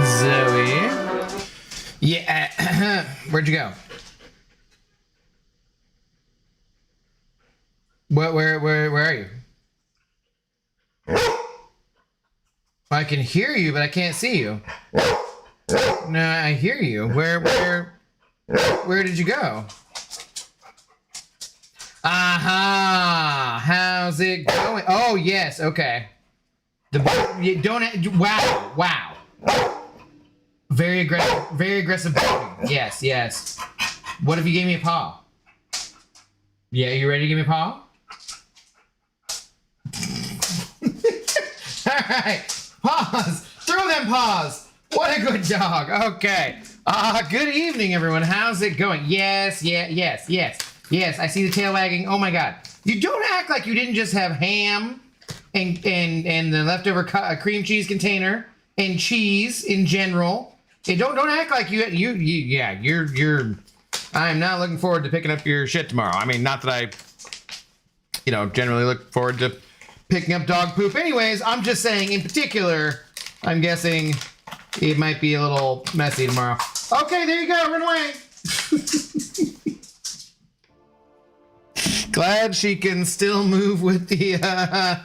Zoe. Yeah, where'd you go? Where are you? I can hear you, but I can't see you. No, I hear you. Where did you go? Aha! How's it going? Oh yes, okay. You don't. Wow. Very aggressive barking. Yes. What if you gave me a paw? Yeah, you ready to give me a paw? All right, paws. Throw them paws. What a good dog. Okay. Good evening, everyone. How's it going? Yes. I see the tail wagging. Oh my God. You don't act like you didn't just have ham and the leftover cream cheese container and cheese in general. And don't act like you're. I'm not looking forward to picking up your shit tomorrow. I mean, not that I, generally look forward to picking up dog poop. Anyways, I'm just saying, in particular, I'm guessing it might be a little messy tomorrow. Okay, there you go. Run away. Glad she can still move with the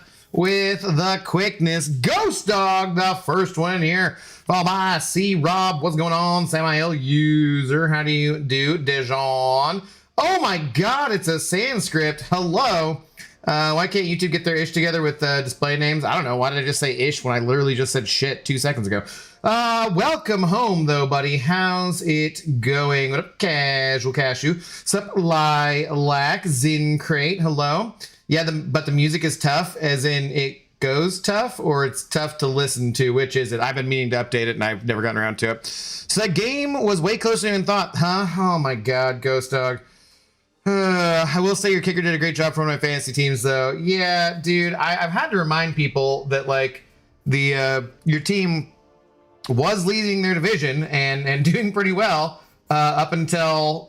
quickness. Ghost Dog, the first one here. Followed by C. Rob. What's going on? Samael user. How do you do? Dejan. Oh my God, it's a Sanskrit. Hello. Why can't YouTube get their ish together with display names? I don't know. Why did I just say ish when I literally just said shit 2 seconds ago? Welcome home, though, buddy. How's it going? What up, Casual Cashew? Sup, Lilac, Zincrate. Hello. Yeah, but the music is tough, as in it goes tough, or it's tough to listen to. Which is it? I've been meaning to update it, and I've never gotten around to it. So that game was way closer than thought, huh? Oh my God, Ghost Dog. I will say your kicker did a great job for one of my fantasy teams, though. Yeah, dude, I've had to remind people that, like, your team was leading their division and doing pretty well up until,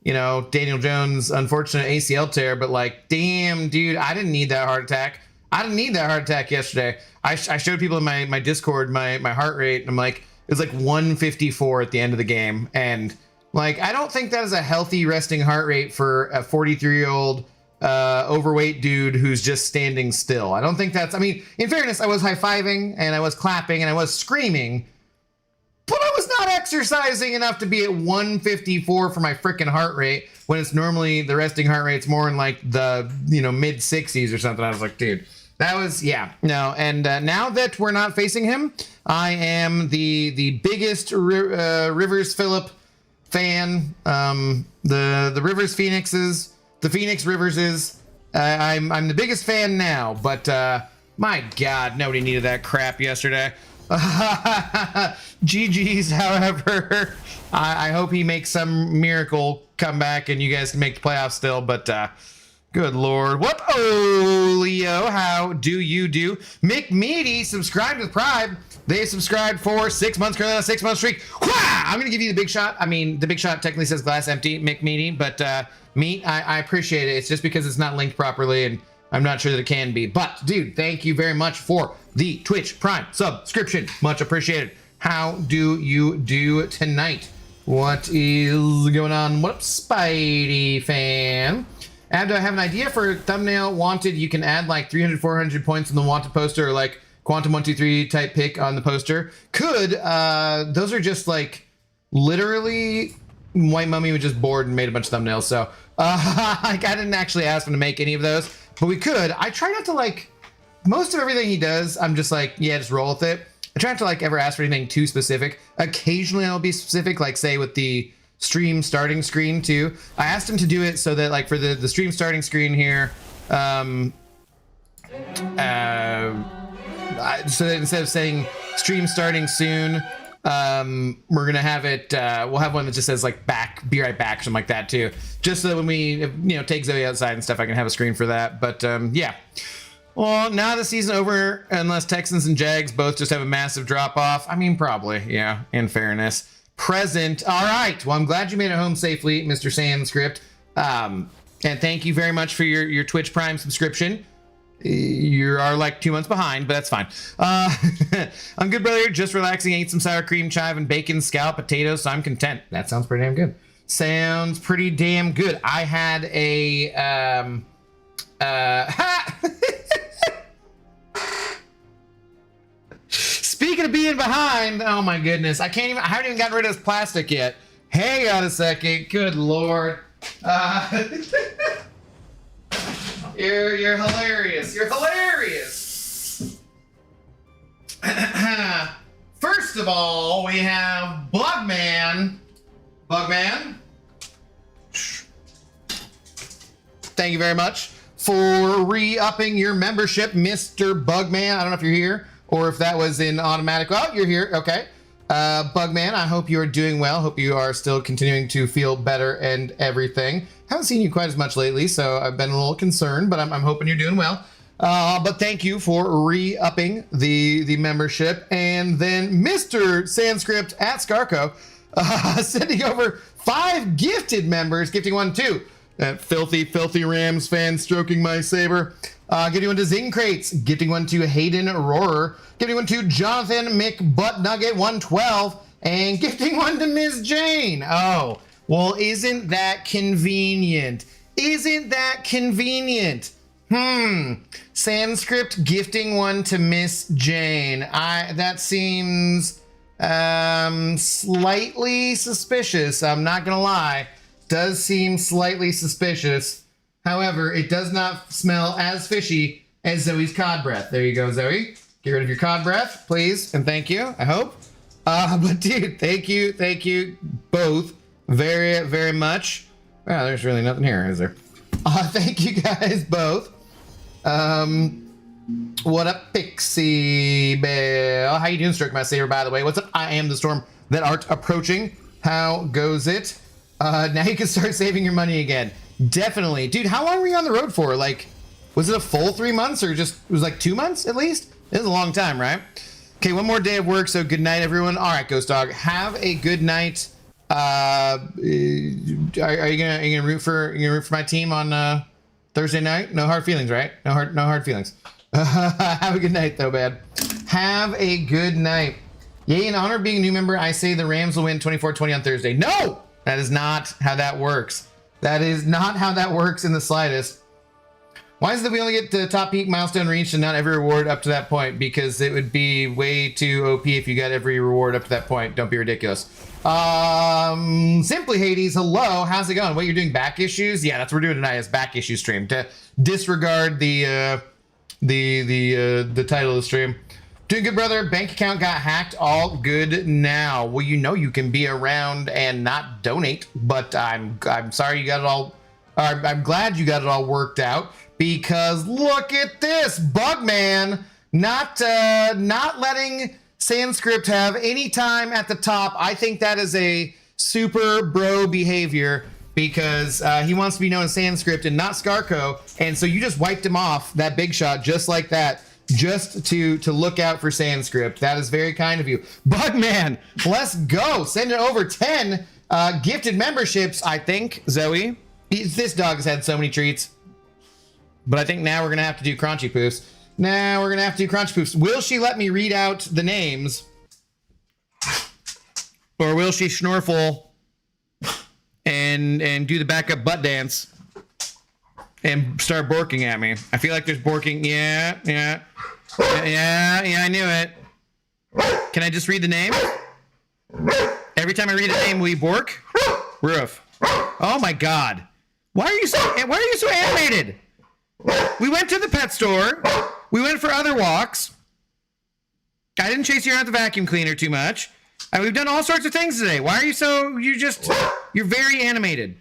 Daniel Jones' unfortunate ACL tear. But, like, damn, dude, I didn't need that heart attack. I didn't need that heart attack yesterday. I showed people in my Discord my heart rate, and I'm like, it was like 154 at the end of the game, and like, I don't think that is a healthy resting heart rate for a 43-year-old overweight dude who's just standing still. I don't think that's, I mean, in fairness, I was high-fiving and I was clapping and I was screaming, but I was not exercising enough to be at 154 for my freaking heart rate when it's normally the resting heart rate's more in like the, mid 60s or something. I was like, dude, that was, yeah, no. And now that we're not facing him, I am the biggest Rivers Phillip fan. The Rivers Phoenixes, the Phoenix Riverses. I'm the biggest fan now, but my God, nobody needed that crap yesterday. GG's, however, I hope he makes some miracle comeback and you guys can make the playoffs still, but good Lord. What? Oh, Leo, how do you do? McMeaty subscribed to the Pride. They subscribed for 6 months, currently on a 6-month streak. Wah! I'm going to give you the big shot. I mean, the big shot technically says glass empty, McMeaty, but Meat, I appreciate it. It's just because it's not linked properly, and I'm not sure that it can be. But, dude, thank you very much for the Twitch Prime subscription. Much appreciated. How do you do tonight? What is going on? What up, Spidey fan? And I have an idea for thumbnail wanted. You can add like 300, 400 points on the wanted poster, or like Quantum 123 type pick on the poster. Those are just like literally White Mummy was just bored and made a bunch of thumbnails. So I didn't actually ask him to make any of those, but we could. I try not to like most of everything he does. I'm just like, yeah, just roll with it. I try not to like ever ask for anything too specific. Occasionally I'll be specific, like say with the stream starting screen too. I asked him to do it so that like for the stream starting screen here, so that instead of saying stream starting soon, we're gonna have it, we'll have one that just says like be right back, something like that too, just so that when we take Zoe outside and stuff, I can have a screen for that. But yeah, well, now the season over unless Texans and Jags both just have a massive drop off. I mean, probably, yeah, in fairness. Present. All right, well, I'm glad you made it home safely, Mr. Sandscript, and thank you very much for your Twitch Prime subscription. You are like 2 months behind, but that's fine. I'm good, brother. Just relaxing. Ate some sour cream, chive, and bacon, scallop, potatoes, so I'm content. That sounds pretty damn good. Sounds pretty damn good. I had a... Speaking of being behind, oh my goodness. I haven't even gotten rid of this plastic yet. Hang on a second. Good Lord. You're hilarious. You're hilarious. First of all, we have Bugman. Bugman. Thank you very much for re-upping your membership, Mr. Bugman. I don't know if you're here or if that was in automatic. Oh, you're here. Okay. Bugman, I hope you are doing well. Hope you are still continuing to feel better and everything. Haven't seen you quite as much lately, so I've been a little concerned, but I'm hoping you're doing well. But thank you for re-upping the membership. And then Mr. Sanskrit at Scarco sending over 5 gifted members, gifting 1 too. That filthy Rams fan stroking my saber. Gifting 1 to Zing Crates, gifting 1 to Hayden Rohrer, gifting 1 to Jonathan McButtnugget 112, and gifting 1 to Ms. Jane. Oh, well, isn't that convenient? Isn't that convenient? Sanskrit gifting 1 to Miss Jane. That seems slightly suspicious. I'm not gonna lie. Does seem slightly suspicious. However, it does not smell as fishy as Zoe's cod breath. There you go, Zoe. Get rid of your cod breath, please, and thank you, I hope. But dude, thank you both very much. Wow, there's really nothing here, is there? Thank you guys both. What up, Pixie Bell? How you doing, Stroke My Saber, by the way? What's up? I am the storm that art approaching. How goes it? Now you can start saving your money again. Definitely. Dude, how long were you on the road for? Like, was it a full 3 months or just, it was like 2 months at least? It was a long time, right? Okay, one more day of work, so good night, everyone. All right, Ghost Dog, have a good night. Are you gonna root for my team on Thursday night? No hard feelings, right? No hard feelings. Have a good night, though, man. Have a good night. Yay, in honor of being a new member, I say the Rams will win 24-20 on Thursday. No! That is not how that works. That is not how that works in the slightest. Why is it that we only get the top peak milestone reached and not every reward up to that point? Because it would be way too OP if you got every reward up to that point. Don't be ridiculous. Simply Hades, hello, how's it going? What, you're doing back issues? Yeah, that's what we're doing tonight, is back issue stream. To disregard the title of the stream. Doing good, brother. Bank account got hacked. All good now. Well, you know you can be around and not donate, but I'm sorry you got it all. I'm glad you got it all worked out, because look at this, Bugman not letting Sanskrit have any time at the top. I think that is a super bro behavior, because he wants to be known as Sanskrit and not Scarco, and so you just wiped him off, that big shot, just like that. Just to look out for Sanskrit. That is very kind of you. Bugman, let's go. Send it over 10 gifted memberships, I think, Zoe. This dog has had so many treats. But I think now we're going to have to do Crunchy Poofs. Will she let me read out the names? Or will she snorfle and do the backup butt dance and start borking at me? I feel like there's borking. Yeah, I knew it. Can I just read the name? Every time I read a name, will you bork? Roof. Oh my God. Why are you so animated? We went to the pet store. We went for other walks. I didn't chase you around the vacuum cleaner too much. And we've done all sorts of things today. Why are you so, you're very animated.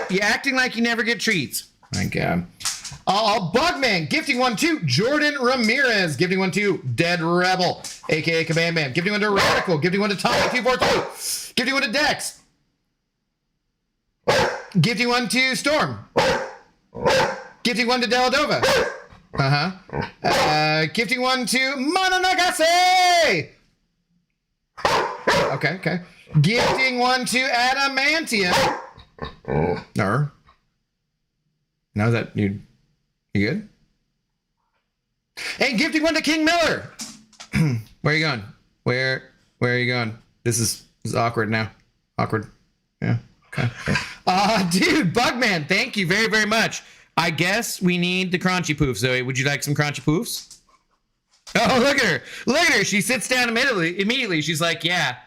You're acting like you never get treats. My God. Bugman, gifting 1 to Jordan Ramirez, gifting 1 to Dead Rebel, aka Kabam Bam, gifting 1 to Radical, gifting 1 to Tommy242, gifting 1 to Dex, gifting 1 to Storm, gifting 1 to Deladova, gifting 1 to Mononagase. Okay. Gifting 1 to Adamantium. No, that you. You good? And gifting one to King Miller. Where are you going? Where are you going? This is awkward now. Awkward. Yeah. Okay. Dude, Bugman, thank you very, very much. I guess we need the crunchy poofs. Zoe, would you like some crunchy poofs? Oh, look at her. Look at her. She sits down immediately. She's like, yeah.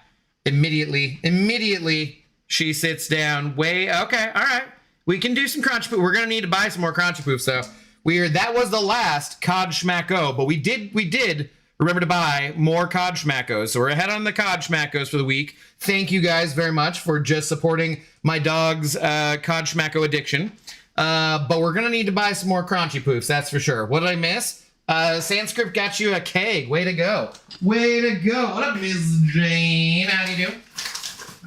Immediately she sits down. Okay, all right. We can do some crunchy poofs. We're going to need to buy some more crunchy poofs, though. That was the last Cod Schmacko, but we did remember to buy more Cod Schmackos. So we're ahead on the Cod Schmackos for the week. Thank you guys very much for just supporting my dog's Cod Schmacko addiction. But we're going to need to buy some more crunchy poofs, that's for sure. What did I miss? Sanskrit got you a keg. Way to go. Way to go. What up, Ms. Jane? How do you do?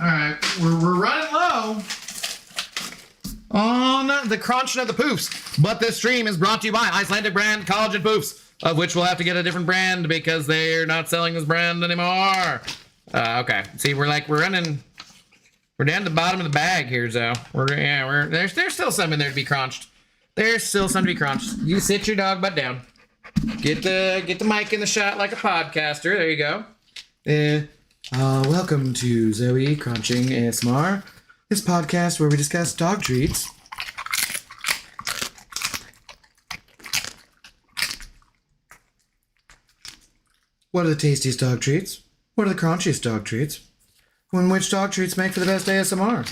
All right. We're running low on the crunching of the poofs. But this stream is brought to you by Icelandic brand Collagen Poofs, of which we'll have to get a different brand because they're not selling this brand anymore. Okay. See, we're down to the bottom of the bag here, Zoe. There's still some in there to be crunched. There's still some to be crunched. You sit your dog butt down. Get the mic in the shot like a podcaster. There you go. Welcome to Zoe Crunching ASMR. This podcast where we discuss dog treats. What are the tastiest dog treats? What are the crunchiest dog treats? Which dog treats make for the best ASMR?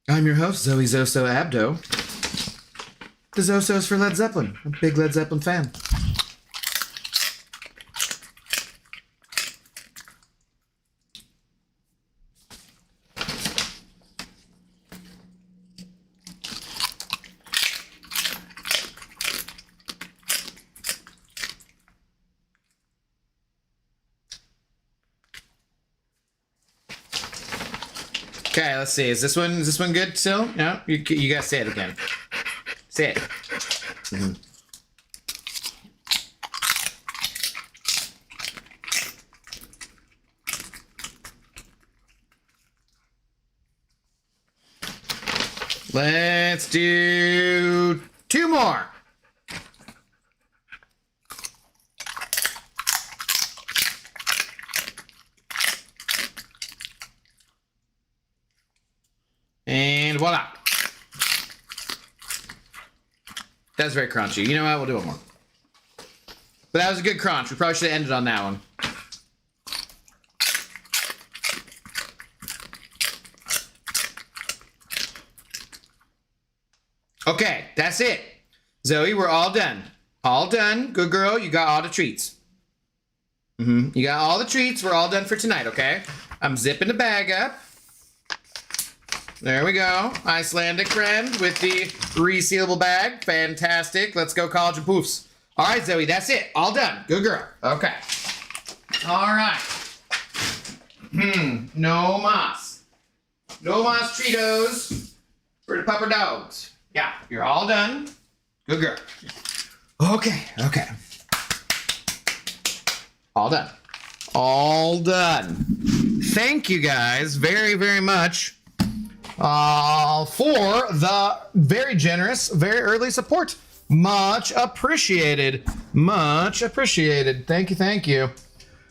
I'm your host, Zoe Zoso Abdo. The Zosos for Led Zeppelin. I'm a big Led Zeppelin fan. Okay, let's see. Is this one good still? No? You gotta say it again. Say it. Mm-hmm. Let's do 2 more. And voila. That's very crunchy. You know what? We'll do one more. But that was a good crunch. We probably should have ended on that one. Okay, that's it. Zoe, we're all done. All done. Good girl. You got all the treats. You got all the treats. We're all done for tonight, okay? I'm zipping the bag up. There we go. Icelandic friend with the resealable bag. Fantastic. Let's go Collagen Poofs. All right, Zoe, that's it. All done. Good girl. Okay. All right. No mas. No mas Treatos for the pupper dogs. Yeah, you're all done. Good girl. Okay. All done. All done. Thank you guys very, very much for the very generous, very early support. Much appreciated. Much appreciated. Thank you.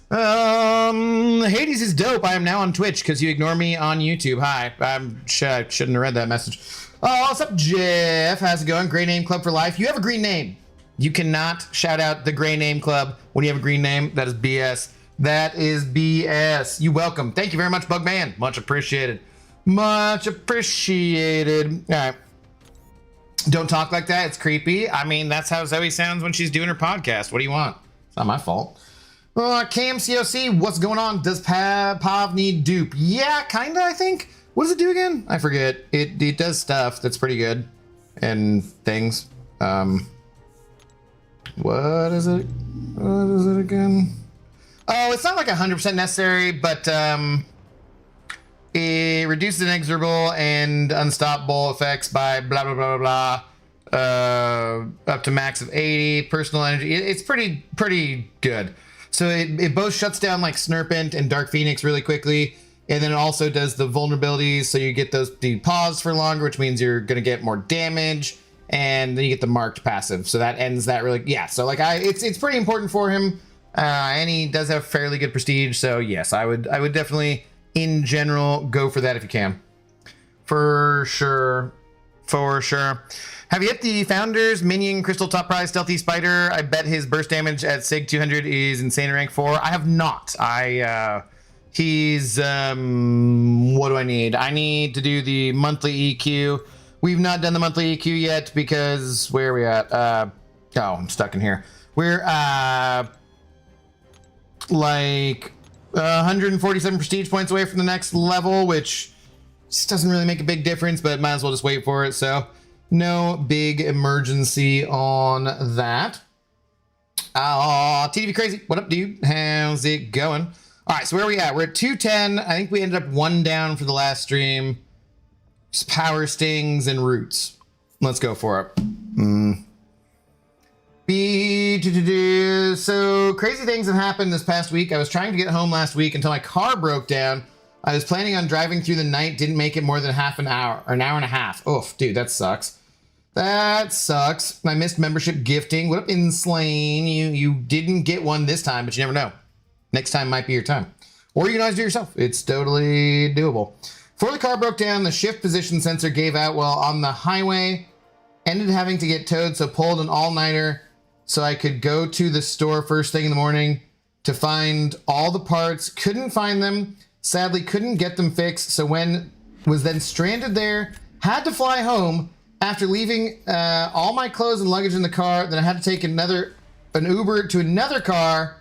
Hades is dope. I am now on Twitch because you ignore me on YouTube. Hi. I shouldn't have read that message. Oh, what's up, Jeff? How's it going? Gray Name Club for life. You have a green name. You cannot shout out the Gray Name Club when you have a green name. That is BS. That is BS. You welcome. Thank you very much, Bugman. Much appreciated. Much appreciated. All right. Don't talk like that. It's creepy. I mean, that's how Zoe sounds when she's doing her podcast. What do you want? It's not my fault. KMCOC, what's going on? Does Pav need dupe? Yeah, kinda, I think. What does it do again? I forget. It does stuff that's pretty good. And things. What is it? What is it again? Oh, it's not like 100% necessary, but it reduces inexorable and unstoppable effects by blah, blah, blah, blah, blah, up to max of 80 personal energy. It's pretty good. So it both shuts down like Snurpent and Dark Phoenix really quickly. And then it also does the vulnerabilities, so you get the pause for longer, which means you're gonna get more damage, and then you get the marked passive. So that ends that really, yeah. So like it's pretty important for him, and he does have fairly good prestige. So yes, I would definitely, in general, go for that if you can. For sure, for sure. Have you hit the Founders Minion Crystal Top Prize Stealthy Spider? I bet his burst damage at Sig 200 is insane in rank 4. I have not. He's, what do I need? I need to do the monthly EQ. We've not done the monthly EQ yet because, where are we at? Oh, I'm stuck in here. We're, like 147 prestige points away from the next level, which just doesn't really make a big difference, but might as well just wait for it. So no big emergency on that. TDV Crazy, what up, dude? How's it going? All right, so where are we at? We're at 210. I think we ended up 1 down for the last stream. Just power stings and roots. Let's go for it. So crazy things have happened this past week. I was trying to get home last week until my car broke down. I was planning on driving through the night, didn't make it more than half an hour, or an hour and a half. Oof, dude, that sucks. That sucks. I missed membership gifting. What up, Inslane? You didn't get one this time, but you never know. Next time might be your time. Or you can always do it yourself. It's totally doable. Before the car broke down, the shift position sensor gave out while on the highway. Ended having to get towed, so pulled an all-nighter so I could go to the store first thing in the morning to find all the parts. Couldn't find them. Sadly, couldn't get them fixed, so was then stranded there. Had to fly home after leaving all my clothes and luggage in the car. Then I had to take an Uber to another car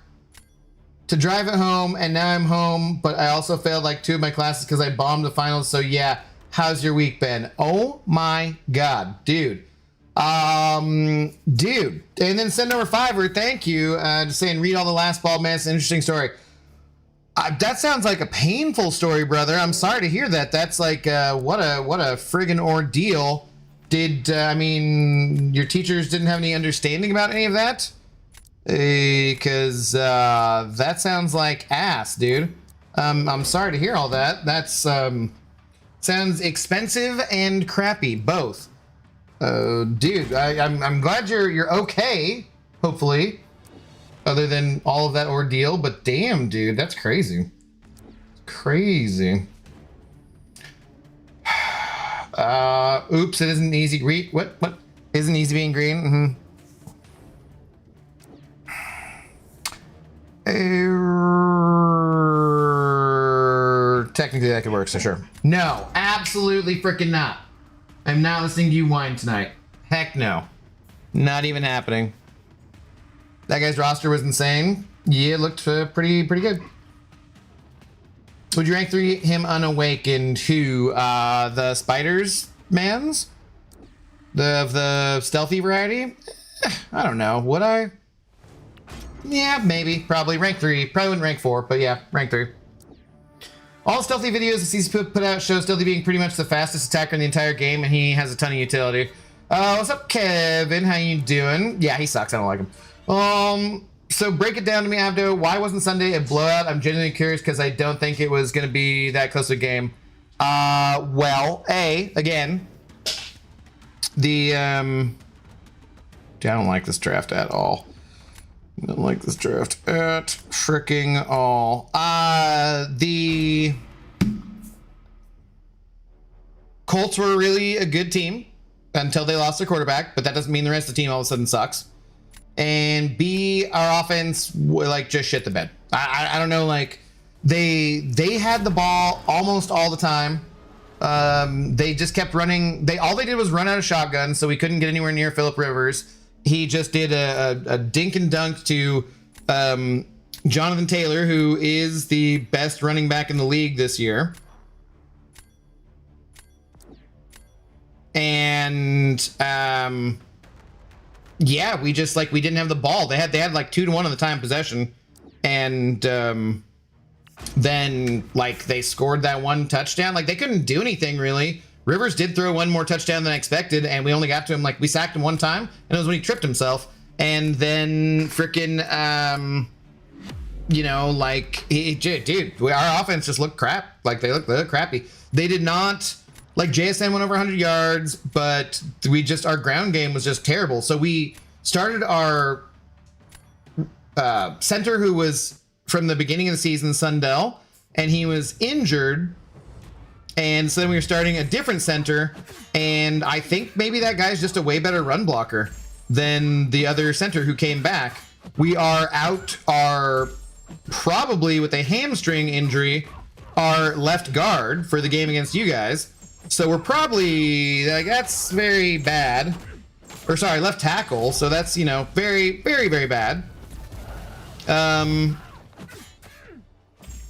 to drive it home, and now I'm home, but I also failed like 2 of my classes because I bombed the finals. So yeah, how's your week been? Oh my God, dude. Dude. And then send over $5, thank you. Just saying, read all the last ball, man. It's an interesting story. That sounds like a painful story, brother. I'm sorry to hear that. That's like, what a friggin' ordeal. I mean, your teachers didn't have any understanding about any of that? Because that sounds like ass, dude. I'm sorry to hear all that. That's sounds expensive and crappy, both. Dude, I'm glad you're okay, hopefully, other than all of that ordeal. But damn, dude, that's crazy. Crazy. Oops, it isn't easy. What? Isn't easy being green? Technically that could work, so sure. No, absolutely freaking not. I'm not listening to you whine tonight. Heck no. Not even happening. That guy's roster was insane. Yeah, it looked pretty good. Would you rank 3 him unawakened? Who? The spiders mans? The stealthy variety? I don't know. Would I? Yeah, maybe. Probably. Rank 3. Probably wouldn't rank 4, but yeah, rank 3. All stealthy videos the season put out show Stealthy being pretty much the fastest attacker in the entire game, and he has a ton of utility. What's up, Kevin? How you doing? Yeah, he sucks. I don't like him. So break it down to me, Abdo. Why wasn't Sunday a blowout? I'm genuinely curious because I don't think it was going to be that close to a game. Well, again, dude, I don't like this draft at all. I don't like this draft at fricking all. The Colts were really a good team until they lost their quarterback, but that doesn't mean the rest of the team all of a sudden sucks. And B, our offense like just shit the bed. I don't know, like they had the ball almost all the time. They just kept running. All they did was run out of shotguns, so we couldn't get anywhere near Phillip Rivers. He just did a dink and dunk to Jonathan Taylor, who is the best running back in the league this year. And yeah, we didn't have the ball. They had like 2-1 on the time possession, and then like they scored that 1 touchdown. Like they couldn't do anything really. Rivers did throw 1 more touchdown than I expected, and we only got to him, like, we sacked him 1 time, and it was when he tripped himself. And then frickin', you know, like, dude, our offense just looked crap. Like, they look crappy. They did not, like, JSN went over 100 yards, but our ground game was just terrible. So we started our center, who was from the beginning of the season, Sundell, and he was injured. And so then we were starting a different center, and I think maybe that guy's just a way better run blocker than the other center who came back. We are out probably with a hamstring injury, our left guard for the game against you guys. So we're probably, like, that's very bad. Or sorry, left tackle. So that's, you know, very, very, very bad.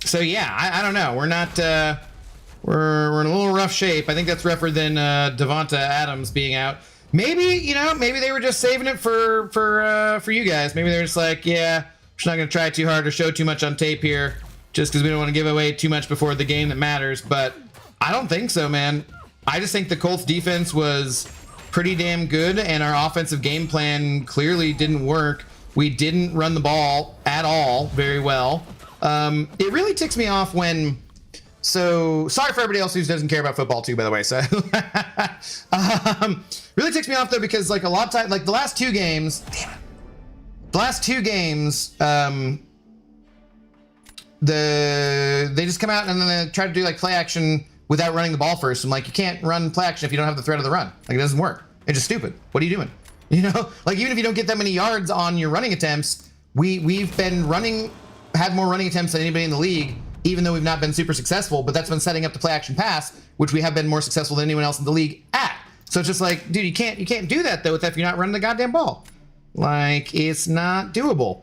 So yeah, I don't know. We're not, we're in a little rough shape. I think that's rougher than Devonta Adams being out. Maybe, you know, maybe they were just saving it for you guys. Maybe they're just like, yeah, we're not going to try too hard or show too much on tape here, just because we don't want to give away too much before the game that matters. But I don't think so, man. I just think the Colts defense was pretty damn good, and our offensive game plan clearly didn't work. We didn't run the ball at all very well. It really ticks me off when... So, sorry for everybody else who doesn't care about football too, by the way. So, really ticks me off though, because like a lot of time, like the last two games, they just come out and then they try to do like play action without running the ball first. I'm like, you can't run play action if you don't have the threat of the run. Like, it doesn't work. It's just stupid. What are you doing? You know, like, even if you don't get that many yards on your running attempts, we've been had more running attempts than anybody in the league, even though we've not been super successful, but that's been setting up the play action pass, which we have been more successful than anyone else in the league at. So it's just like, dude, you can't do that though if you're not running the goddamn ball. Like, it's not doable.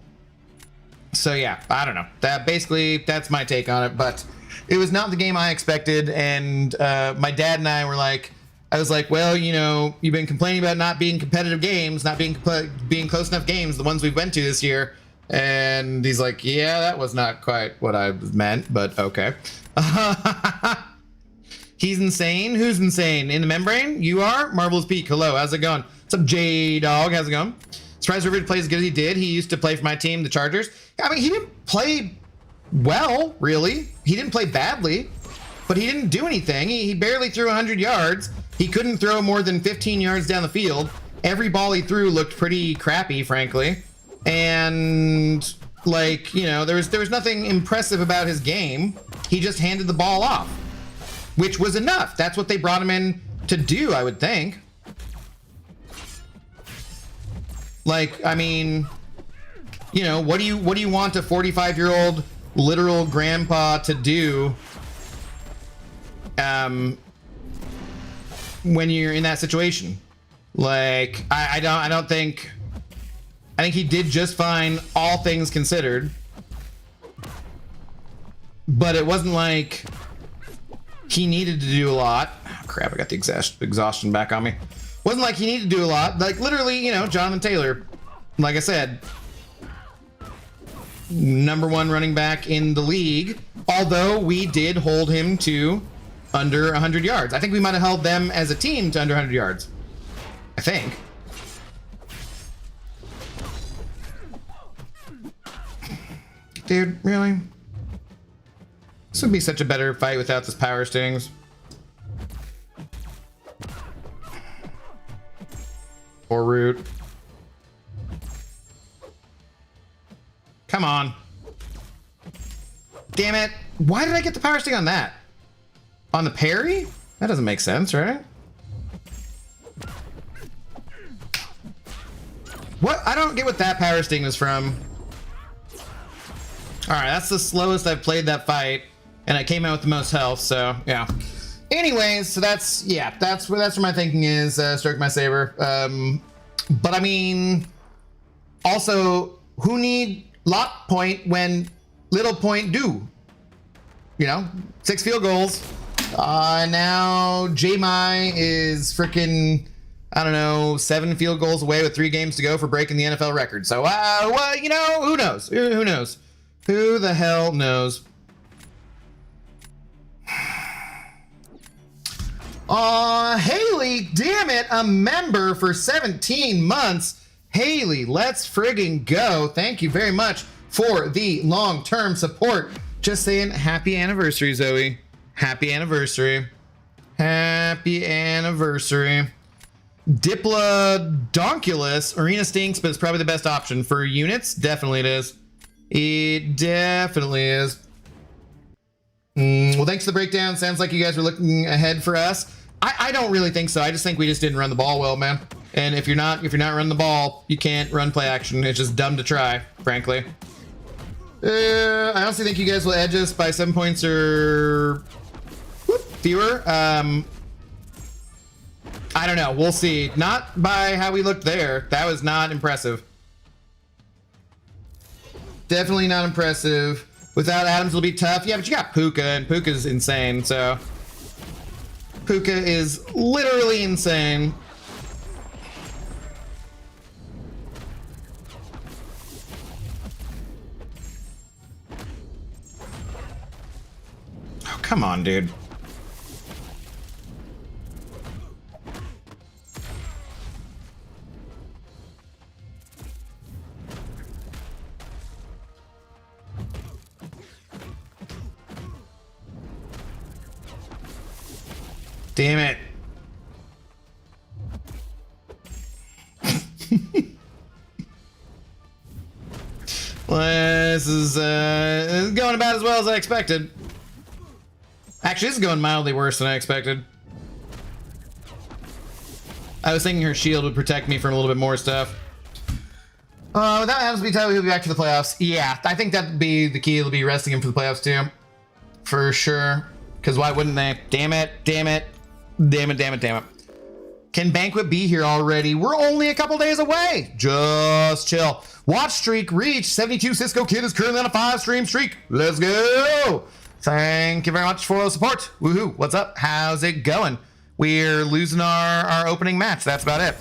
So yeah, I don't know. That's my take on it, but it was not the game I expected. And my dad and I were like, I was like, well, you know, you've been complaining about not being competitive games, not being close enough games, the ones we've went to this year. And he's like, yeah, that was not quite what I meant, but okay. He's insane. Who's insane? In the membrane? You are? Marvelous Peak. Hello, how's it going? What's up, J-Dog? How's it going? Surprised River plays as good as he did. He used to play for my team, the Chargers. I mean, he didn't play well, really. He didn't play badly, but he didn't do anything. He barely threw 100 yards. He couldn't throw more than 15 yards down the field. Every ball he threw looked pretty crappy, frankly. And, like, you know, there was nothing impressive about his game. He just handed the ball off, which was enough. That's what they brought him in to do, I would think. Like, I mean, you know, what do you want a 45-year-old literal grandpa to do when you're in that situation? Like, I think he did just fine, all things considered. But it wasn't like he needed to do a lot. Oh, crap, I got the exhaustion back on me. Wasn't like he needed to do a lot. Like, literally, you know, Jonathan Taylor, like I said, #1 running back in the league. Although we did hold him to under 100 yards. I think we might have held them as a team to under 100 yards. I think. Dude, really? This would be such a better fight without this power stings. Or root. Come on. Damn it. Why did I get the power sting on that? On the parry? That doesn't make sense, right? What? I don't get what that power sting was from. Alright, that's the slowest I've played that fight, and I came out with the most health, so yeah. Anyways, so that's where my thinking is, stroke my saber. But I mean, also, who need lot point when little point do? You know, 6 field goals. Now J-My is freaking, I don't know, 7 field goals away with 3 games to go for breaking the NFL record. So, well, you know, who knows? Who knows? Who the hell knows? Haley, damn it, a member for 17 months. Haley, let's friggin' go. Thank you very much for the long-term support. Just saying happy anniversary, Zoe. Happy anniversary. Happy anniversary. Diplodonculus. Arena stinks, but it's probably the best option. For units, definitely it is. It definitely is. Well, thanks for the breakdown. Sounds like you guys were looking ahead for us. I don't really think so. I just think we just didn't run the ball well, man. And if you're not running the ball, you can't run play action. It's just dumb to try, frankly. I honestly think you guys will edge us by 7 points or fewer. I don't know. We'll see. Not by how we looked there. That was not impressive. Definitely not impressive. Without Adams, it'll be tough. Yeah, but you got Puka, and Puka's insane, so... Puka is literally insane. Oh, come on, dude. Damn it. Well, this is going about as well as I expected. Actually, this is going mildly worse than I expected. I was thinking her shield would protect me from a little bit more stuff. Without Adams be tight, he'll be back to the playoffs. Yeah, I think that'd be the key. It'll be resting him for the playoffs too. For sure. Because why wouldn't they? Damn it, damn it. Damn it, damn it, damn it. Can Banquet be here already? We're only a couple days away. Just chill. Watch streak reached. 72 Cisco Kid is currently on a 5-stream streak. Let's go. Thank you very much for the support. Woohoo. What's up? How's it going? We're losing our opening match. That's about it.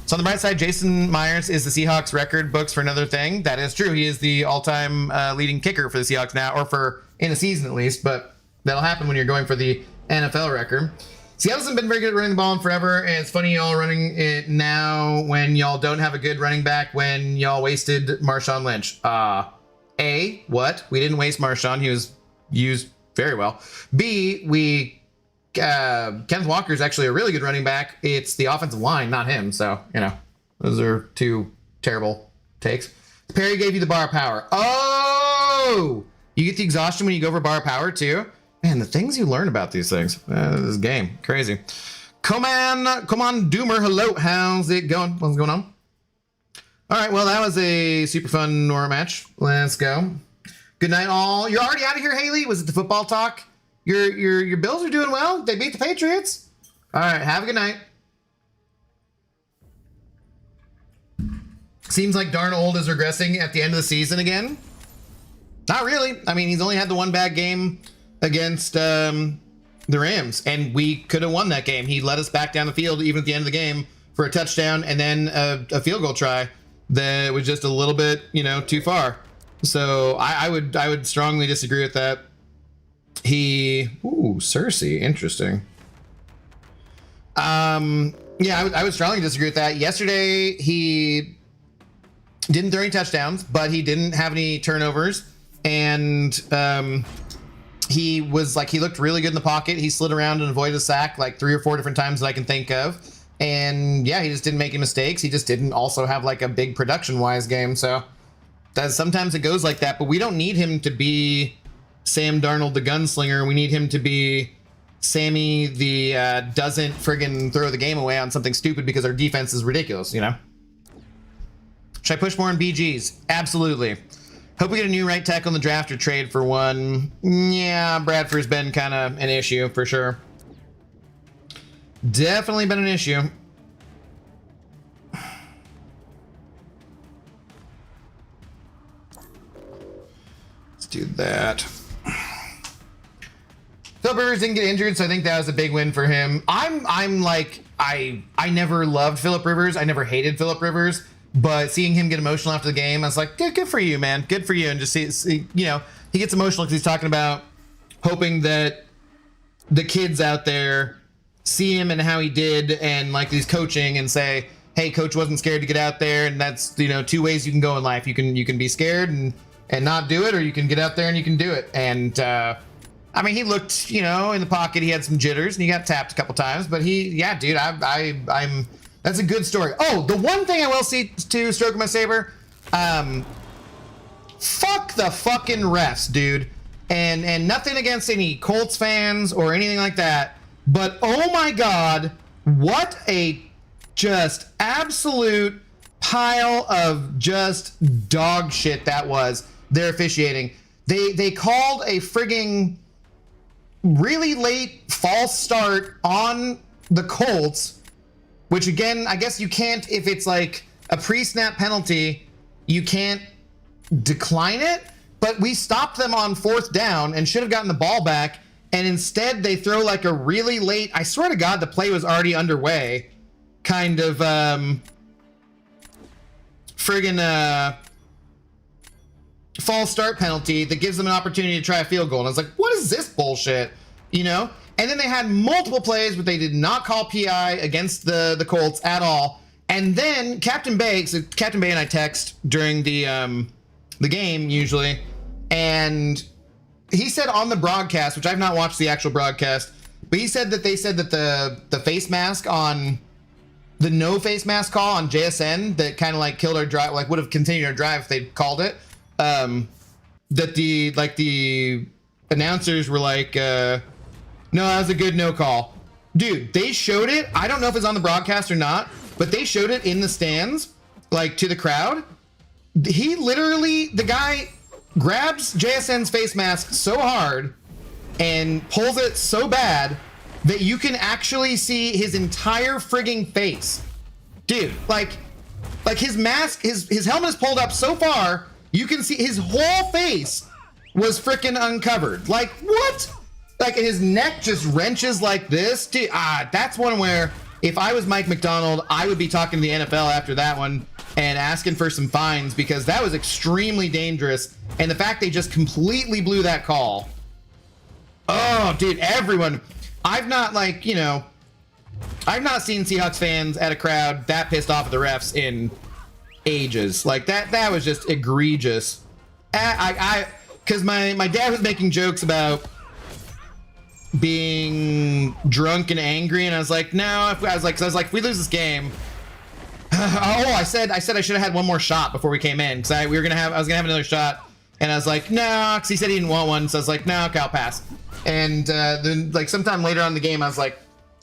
So on the bright side, Jason Myers is the Seahawks record books for another thing. That is true. He is the all-time leading kicker for the Seahawks now, or for in a season at least, but that'll happen when you're going for the NFL record. Seattle hasn't been very good at running the ball in forever, and it's funny y'all running it now when y'all don't have a good running back when y'all wasted Marshawn Lynch. A, what? We didn't waste Marshawn. He was used very well. B, Kenneth Walker is actually a really good running back. It's the offensive line, not him. So, you know, those are two terrible takes. Perry gave you the bar power. Oh! You get the exhaustion when you go over bar power, too? Man, the things you learn about these things. This game. Crazy. Come on, Doomer. Hello. How's it going? What's going on? All right, well, that was a super fun Nora match. Let's go. Good night, all. You're already out of here, Haley? Was it the football talk? Your Bills are doing well. They beat the Patriots. All right, have a good night. Seems like Darnold is regressing at the end of the season again. Not really. I mean, he's only had the one bad game against the Rams, and we could have won that game. He led us back down the field even at the end of the game for a touchdown and then a field goal try that was just a little bit, too far. So I would strongly disagree with that. Cersei, interesting. Yeah, I would strongly disagree with that. Yesterday, he didn't throw any touchdowns, but he didn't have any turnovers, and he looked really good in the pocket. He slid around and avoided a sack like 3 or 4 different times that I can think of. And yeah, he just didn't make any mistakes. He just didn't also have like a big production-wise game. So sometimes it goes like that, but we don't need him to be Sam Darnold the gunslinger. We need him to be Sammy the doesn't friggin' throw the game away on something stupid because our defense is ridiculous, Should I push more on BGs? Absolutely. Hope we get a new right tackle in the draft or trade for one. Yeah, Bradford's been kind of an issue for sure. Definitely been an issue. Let's do that. Philip Rivers didn't get injured, so I think that was a big win for him. I'm like, I never loved Philip Rivers. I never hated Philip Rivers. But seeing him get emotional after the game, I was like, good for you, man. Good for you. And just see, he gets emotional because he's talking about hoping that the kids out there see him and how he did, and like he's coaching and say, hey, coach wasn't scared to get out there. And that's, 2 ways you can go in life. You can be scared and and not do it, or you can get out there and you can do it. And I mean, he looked, you know, in the pocket. He had some jitters and he got tapped a couple times, but yeah, dude, I'm that's a good story. Oh, the one thing I will see to stroke my saber, fuck the fucking refs, dude. And nothing against any Colts fans or anything like that, but oh my God, what a just absolute pile of just dog shit that was their officiating. They called a frigging really late false start on the Colts, which again, I guess you can't, if it's like a pre-snap penalty, you can't decline it, but we stopped them on 4th down and should have gotten the ball back, and instead they throw like a really late, I swear to God, the play was already underway, kind of friggin' false start penalty that gives them an opportunity to try a field goal. And I was like, what is this bullshit? You know? And then they had multiple plays, but they did not call PI against the Colts at all. And then Captain Bay and I text during the game usually, and he said on the broadcast, which I've not watched the actual broadcast, but he said that they said that the face mask on the no face mask call on JSN that kind of like killed our drive, like would have continued our drive if they'd called it. That the announcers were like, no, that was a good no call. Dude, they showed it. I don't know if it's on the broadcast or not, but they showed it in the stands, like to the crowd. He literally, the guy grabs JSN's face mask so hard and pulls it so bad that you can actually see his entire frigging face. Dude, like his mask, his helmet is pulled up so far, you can see his whole face was freaking uncovered. Like, what? Like, his neck just wrenches like this. Dude, that's one where if I was Mike McDonald, I would be talking to the NFL after that one and asking for some fines, because that was extremely dangerous. And the fact they just completely blew that call. Oh, dude, everyone. I've not, like, you know, I've not seen Seahawks fans at a crowd that pissed off at the refs in ages. Like, that was just egregious. Because my dad was making jokes about being drunk and angry, and I was like, no, I was like, if we lose this game, I said I should have had one more shot before we came in, because I was gonna have another shot, and I was like, no, because he said he didn't want one, so I was like, no, okay, I'll pass. And then like sometime later on in the game, I was like,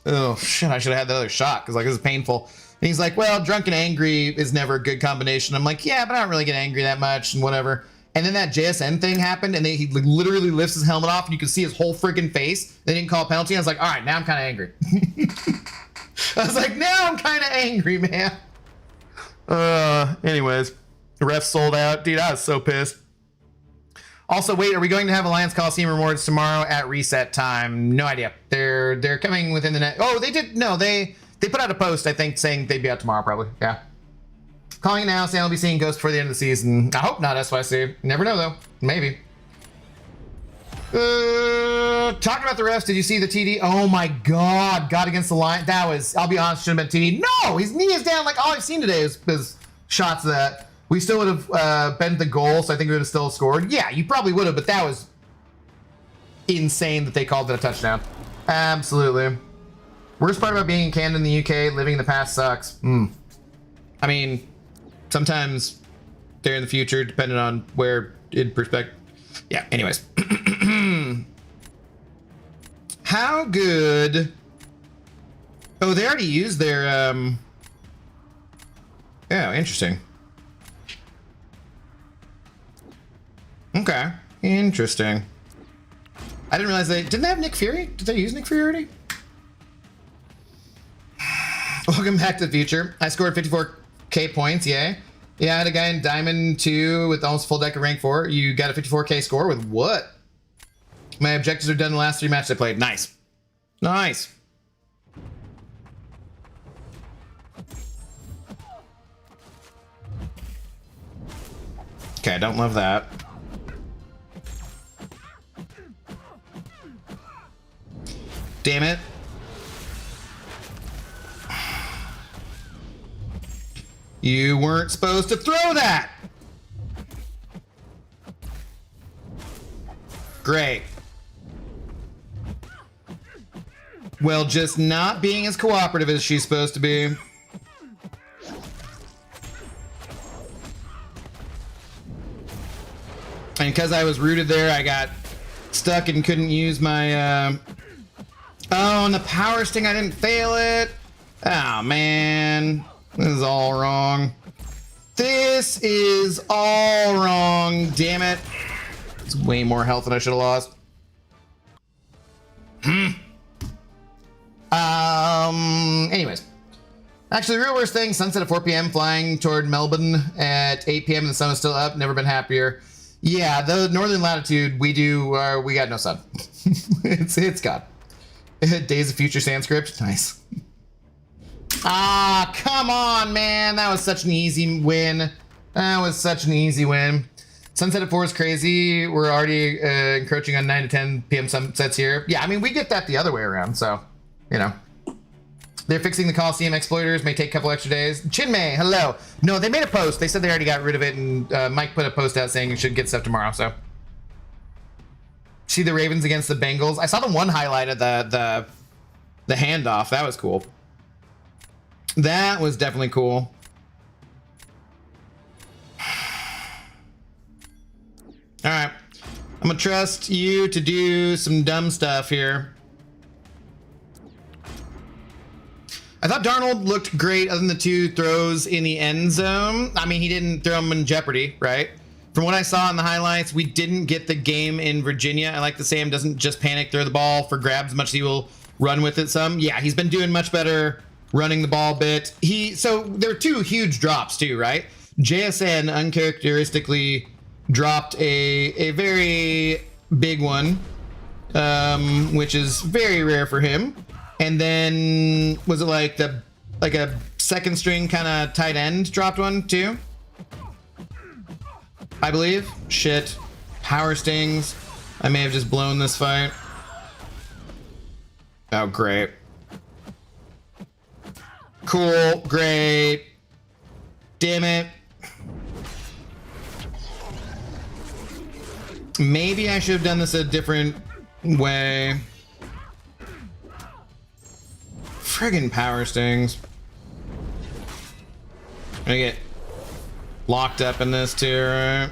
oh shit, I should have had the other shot, because like this is painful. And he's like, well, drunk and angry is never a good combination. I'm like, yeah, but I don't really get angry that much and whatever. And then that JSN thing happened, and he literally lifts his helmet off, and you can see his whole freaking face. They didn't call a penalty. I was like, all right, now I'm kind of angry. I was like, now I'm kind of angry, man. Anyways, the refs sold out. Dude, I was so pissed. Also, wait, are we going to have Alliance Coliseum rewards tomorrow at reset time? No idea. They're coming within the net. Oh, they did. No, they put out a post, I think, saying they'd be out tomorrow, probably. Yeah. Calling it now, saying I'll be seeing Ghost before the end of the season. I hope not, SYC. Never know, though. Maybe. Talking about the refs, did you see the TD? Oh my God, God against the line. That was, I'll be honest, should have been TD. No, his knee is down. Like, all I've seen today is shots that we still would have bent the goal, so I think we would have still scored. Yeah, you probably would have, but that was insane that they called it a touchdown. Absolutely. Worst part about being in Canada and the UK, living in the past sucks. I mean, sometimes they're in the future, depending on where in perspective. Yeah, anyways. How good... Oh, they already used their... Yeah, interesting. Okay, interesting. I didn't realize didn't they have Nick Fury? Did they use Nick Fury already? Welcome back to the future. I scored 54k points, yay. Yeah, I had a guy in Diamond 2 with almost full deck of rank 4. You got a 54k score with what? My objectives are done in the last 3 matches I played. Nice. Nice. Okay, I don't love that. Damn it. You weren't supposed to throw that! great. Well, just not being as cooperative as she's supposed to be. And because I was rooted there, I got stuck and couldn't use my... Oh, and the power sting, I didn't fail it. Oh, man. This is all wrong. This is all wrong. Damn it. It's way more health than I should have lost. Anyways. Actually, the real worst thing, sunset at 4 p.m., flying toward Melbourne at 8 p.m. and the sun was still up. Never been happier. Yeah, the northern latitude, we got no sun. it's gone. Days of Future Sanskrit. Nice. Ah, come on, man. That was such an easy win. That was such an easy win. Sunset at 4 is crazy. We're already encroaching on 9 to 10 p.m. sunsets here. Yeah, I mean, we get that the other way around, so, you know. They're fixing the Coliseum exploiters. May take a couple extra days. Chinmay, hello. No, they made a post. They said they already got rid of it, and Mike put a post out saying you should get stuff tomorrow, so. See the Ravens against the Bengals. I saw the one highlight of the handoff. That was cool. That was definitely cool. All right. I'm going to trust you to do some dumb stuff here. I thought Darnold looked great other than the 2 throws in the end zone. I mean, he didn't throw them in jeopardy, right? From what I saw in the highlights, we didn't get the game in Virginia. I like to say him doesn't just panic, throw the ball for grabs, much as he will run with it some. Yeah, he's been doing much better running the ball a bit. So there are 2 huge drops too, right? JSN uncharacteristically dropped a very big one, which is very rare for him. And then was it like a second string kind of tight end dropped one too? I believe. Shit. Power stings. I may have just blown this fight. Oh, great. Cool. Great. Damn it. Maybe I should have done this a different way. Friggin' power stings. I'm gonna get locked up in this too, right?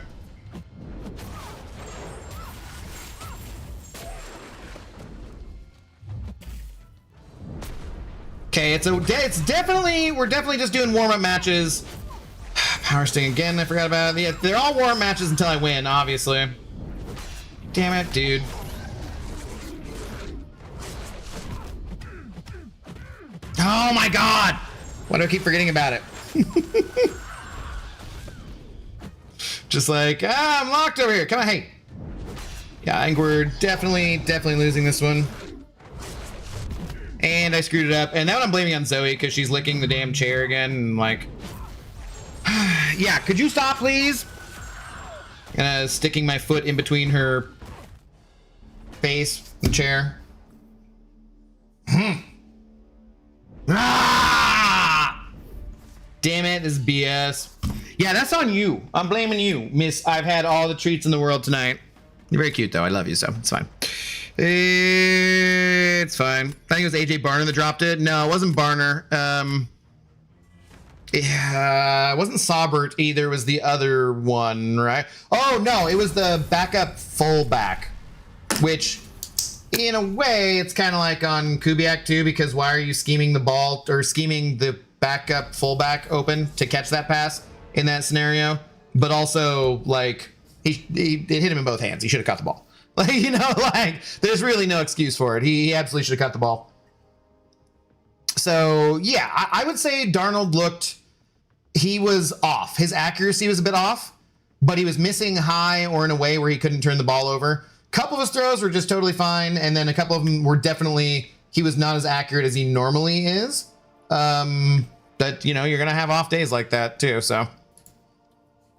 Okay, it's definitely, we're definitely just doing warm-up matches. Power sting again, I forgot about it. Yeah, they're all warm matches until I win, obviously. Damn it, dude. Oh my god! Why do I keep forgetting about it? Just like, I'm locked over here. Come on, hey. Yeah, I think we're definitely losing this one. And I screwed it up. And now I'm blaming on Zoe because she's licking the damn chair again. And like, yeah, could you stop, please? And sticking my foot in between her face and chair. Ah! Damn it, this is BS. Yeah, that's on you. I'm blaming you, Miss. I've had all the treats in the world tonight. You're very cute, though. I love you, so it's fine. It's fine. I think it was AJ Barner that dropped it. No, it wasn't Barner. Yeah, it wasn't Saubert either. It was the other one, right? Oh, no, it was the backup fullback, which... in a way, it's kind of like on Kubiak too, because why are you scheming the ball or scheming the backup fullback open to catch that pass in that scenario? But also, like, it hit him in both hands. He should have caught the ball. Like, you know, like, there's really no excuse for it. He absolutely should have caught the ball. So, yeah, I would say Darnold he was off. His accuracy was a bit off, but he was missing high or in a way where he couldn't turn the ball over. Couple of his throws were just totally fine, and then a couple of them were definitely, he was not as accurate as he normally is. But, you know, you're going to have off days like that, too, so.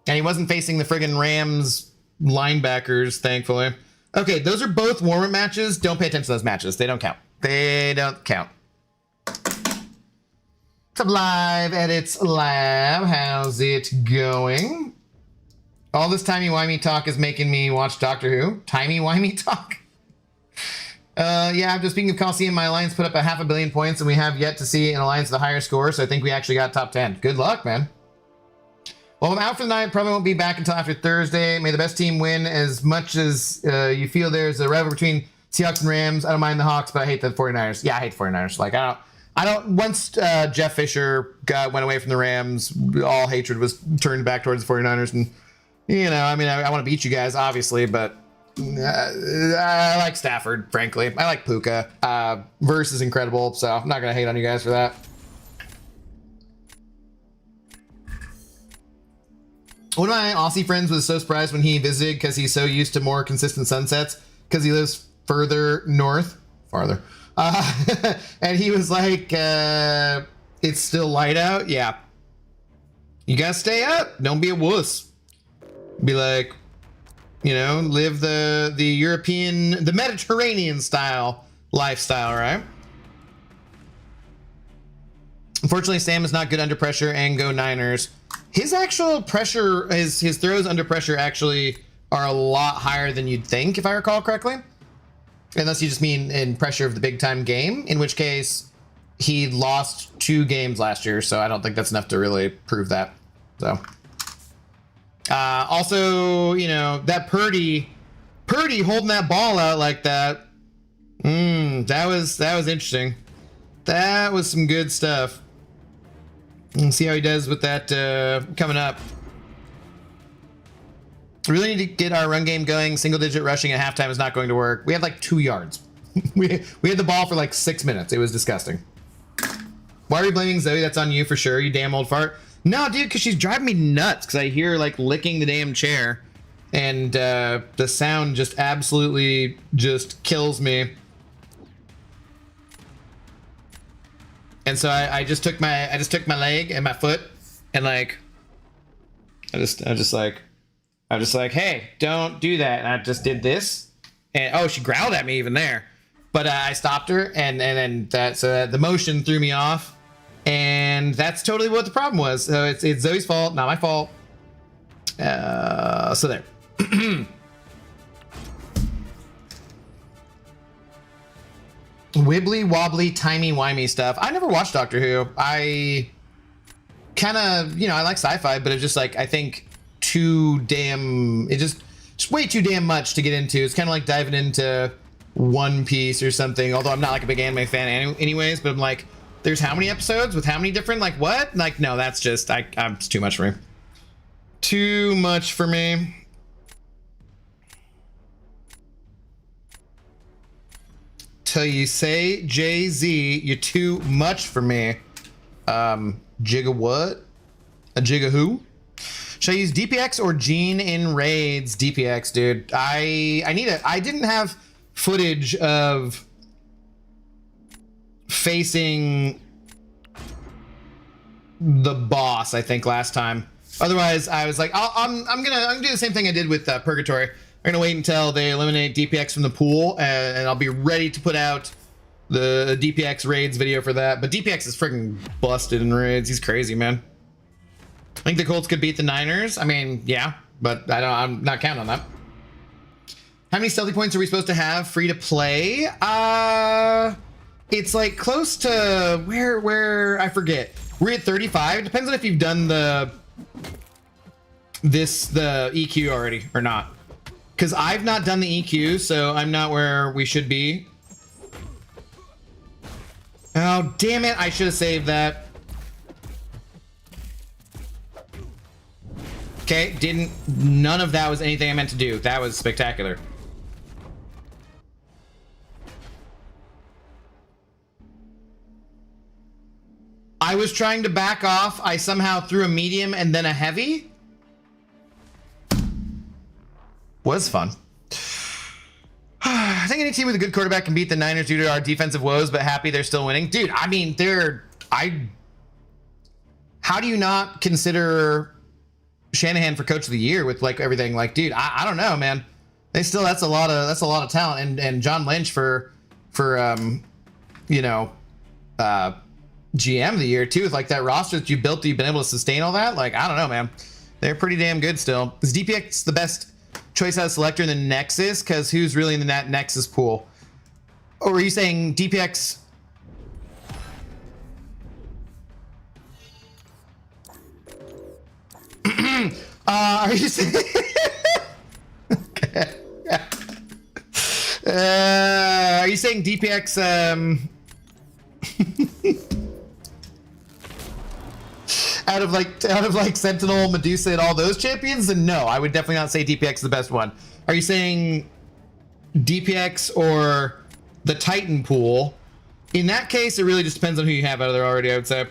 And he wasn't facing the friggin' Rams linebackers, thankfully. Okay, those are both warm-up matches. Don't pay attention to those matches. They don't count. They don't count. What's up, Live Edits Lab? How's it going? All this timey-wimey talk is making me watch Doctor Who. Timey-wimey talk? Yeah, just speaking of Coliseum, my alliance put up a 500 million points, and we have yet to see an alliance with a higher score, so I think we actually got top 10. Good luck, man. Well, I'm out for the night. Probably won't be back until after Thursday. May the best team win. As much as you feel there's a rivalry between Seahawks and Rams, I don't mind the Hawks, but I hate the 49ers. Yeah, I hate the 49ers. Like, I don't. Once Jeff Fisher went away from the Rams, all hatred was turned back towards the 49ers. And, you know, I mean, I want to beat you guys, obviously, but I like Stafford, frankly. I like Puka. Verse is incredible, so I'm not going to hate on you guys for that. One of my Aussie friends was so surprised when he visited because he's so used to more consistent sunsets because he lives farther. And he was like, it's still light out? Yeah. You gotta stay up. Don't be a wuss. Be like, you know, live the European, the Mediterranean style lifestyle, right? Unfortunately, Sam is not good under pressure, and go Niners. His actual pressure, his throws under pressure actually are a lot higher than you'd think, if I recall correctly. Unless you just mean in pressure of the big time game, in which case he lost 2 games last year, so I don't think that's enough to really prove that. So, also, you know, that Purdy holding that ball out like that. That was interesting. That was some good stuff. And see how he does with that coming up. We really need to get our run game going. Single digit rushing at halftime is not going to work. We had like 2 yards. we had the ball for like 6 minutes. It was disgusting. Why are you blaming Zoe? That's on you for sure, you damn old fart. No, dude, because she's driving me nuts because I hear like licking the damn chair. And the sound just absolutely just kills me. And so I just took my leg and my foot and like I just like, hey, don't do that. And I just did this, and oh, she growled at me even there, but I stopped her, and then the motion threw me off, and that's totally what the problem was. So it's Zoe's fault, not my fault. So there. Wibbly wobbly timey wimey stuff. I never watched Doctor Who. I kind of, you know, I like sci-fi, but it's just like, I think it's just way too damn much to get into. It's kind of like diving into One Piece or something, although I'm not like a big anime fan anyways, but I'm like, there's how many episodes with how many different, like what? Like, no, that's just, it's too much for me. Too much for me. Till you say Jay-Z, you're too much for me. Jigga what? A Jigga who? Should I use DPX or Gene in raids? DPX, dude. I didn't have footage of facing the boss, I think, last time. Otherwise, I was like, I'm gonna do the same thing I did with Purgatory. I'm gonna wait until they eliminate DPX from the pool, and I'll be ready to put out the DPX raids video for that. But DPX is freaking busted in raids. He's crazy, man. I think the Colts could beat the Niners. I mean, yeah, but I'm not counting on that. How many stealthy points are we supposed to have free to play? It's like close to where I forget. We're at 35. It depends on if you've done the EQ already or not. Because I've not done the EQ, so I'm not where we should be. Oh, damn it. I should have saved that. Okay, none of that was anything I meant to do. That was spectacular. I was trying to back off. I somehow threw a medium and then a heavy. Was fun. I think any team with a good quarterback can beat the Niners due to our defensive woes, but happy they're still winning. Dude, I mean, how do you not consider Shanahan for coach of the year with like everything? Like, dude, I don't know, man. That's a lot of talent. And John Lynch for you know, GM of the year too, with like that roster that you built, you've been able to sustain all that. Like, I don't know, man. They're pretty damn good still. Is DPX the best choice out of selector in the Nexus? Because who's really in the Nexus pool? Or are you saying DPX? Are you saying? Okay. Are you saying DPX? Out of like Sentinel, Medusa, and all those champions, then no, I would definitely not say DPX is the best one. Are you saying DPX or the Titan pool? In that case, it really just depends on who you have out of there already, I would say.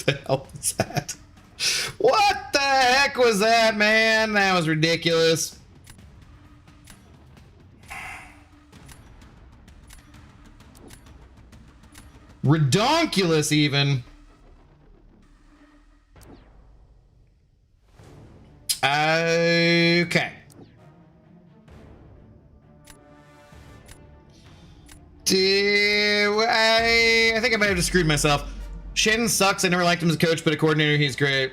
The hell was that? What the heck was that, man? That was ridiculous. Redonkulous, even. Okay. I think I might have just screwed myself. Shannon sucks. I never liked him as a coach, but a coordinator, he's great.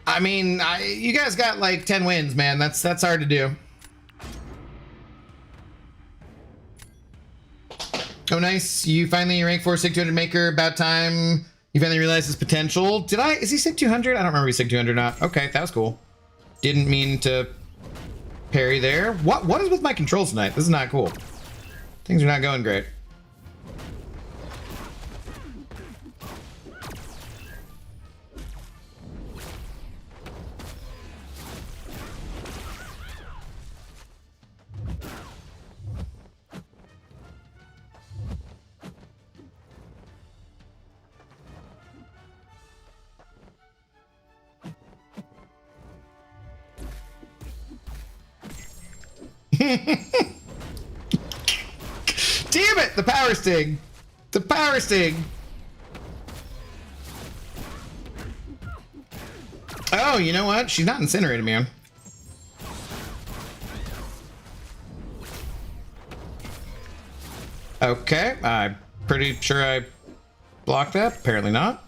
I mean, you guys got like 10 wins, man. That's hard to do. Oh, nice. You finally rank 4 SIG 200 maker. About time you finally realized his potential. Did I? Is he SIG 200? I don't remember if he's SIG 200 or not. Okay, that was cool. Didn't mean to parry there. What is with my controls tonight? This is not cool. Things are not going great. Damn it! The power sting! The power sting! Oh, you know what? She's not incinerated, man. Okay, I'm pretty sure I blocked that. Apparently not.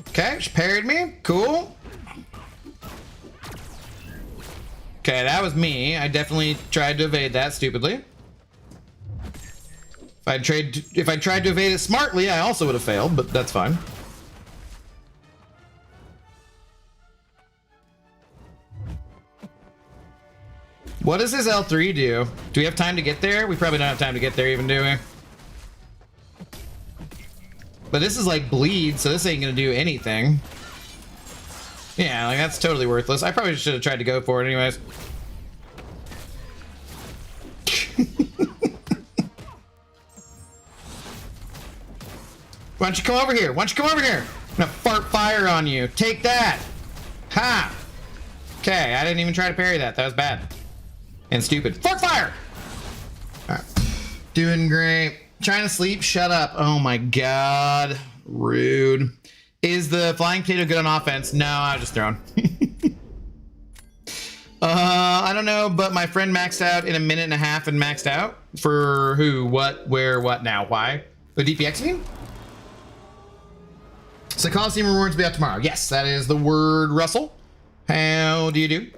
Okay, she parried me. Cool. Okay, that was me. I definitely tried to evade that stupidly. If I tried to evade it smartly, I also would have failed, but that's fine. What does his L3 do? Do we have time to get there? We probably don't have time to get there even, do we? But this is like bleed, so this ain't gonna do anything. Yeah, like that's totally worthless. I probably should have tried to go for it anyways. Why don't you come over here? Why don't you come over here? I'm gonna fart fire on you. Take that. Ha! Okay, I didn't even try to parry that. That was bad. And stupid. Fart fire! Alright. Doing great. Trying to sleep? Shut up. Oh my god. Rude. Is the flying potato good on offense? No, I was just throwing. I don't know, but my friend maxed out in a minute and a half and maxed out. For who, what, where, what, now, why? The DPX team? So Coliseum rewards will be out tomorrow. Yes, that is the word, Russell. How do you do?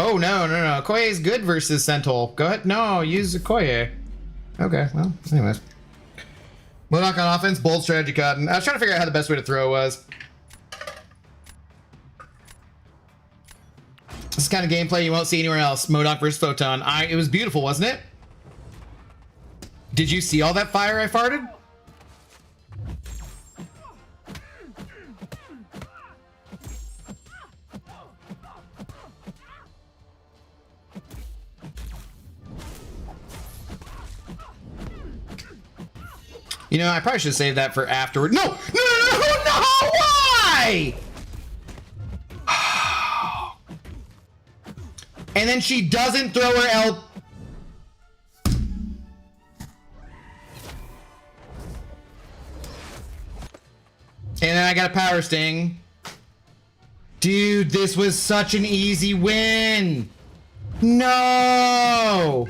Oh, no. Okoye is good versus Sentinel. Go ahead. No, use Okoye. Okay, well, anyways. Modok on offense, bold strategy, Cotton. I was trying to figure out how the best way to throw was. This is kind of gameplay you won't see anywhere else. Modok versus Photon. It was beautiful, wasn't it? Did you see all that fire I farted? You know, I probably should save that for afterward. No! Why? And then she doesn't throw her L. And then I got a power sting. Dude, this was such an easy win. No.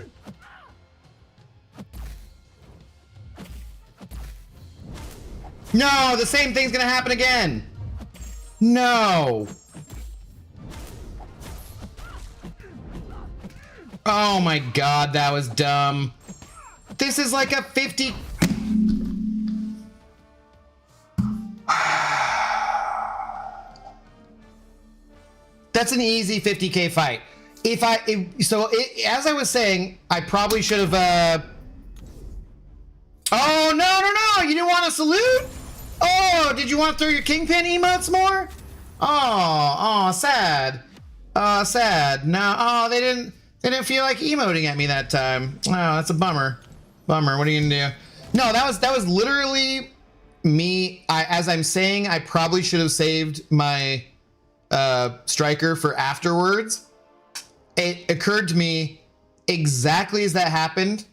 No, the same thing's gonna happen again. No. Oh my god, that was dumb. This is like a 50... That's an easy 50k fight. As I was saying, I probably should have, Oh, no, you didn't want to salute? Oh, did you want to throw your Kingpin emotes more? Oh, sad. Sad. No, they didn't feel like emoting at me that time. Oh, that's a bummer. What are you gonna do? No, that was literally me. As I'm saying, I probably should have saved my striker for afterwards. It occurred to me exactly as that happened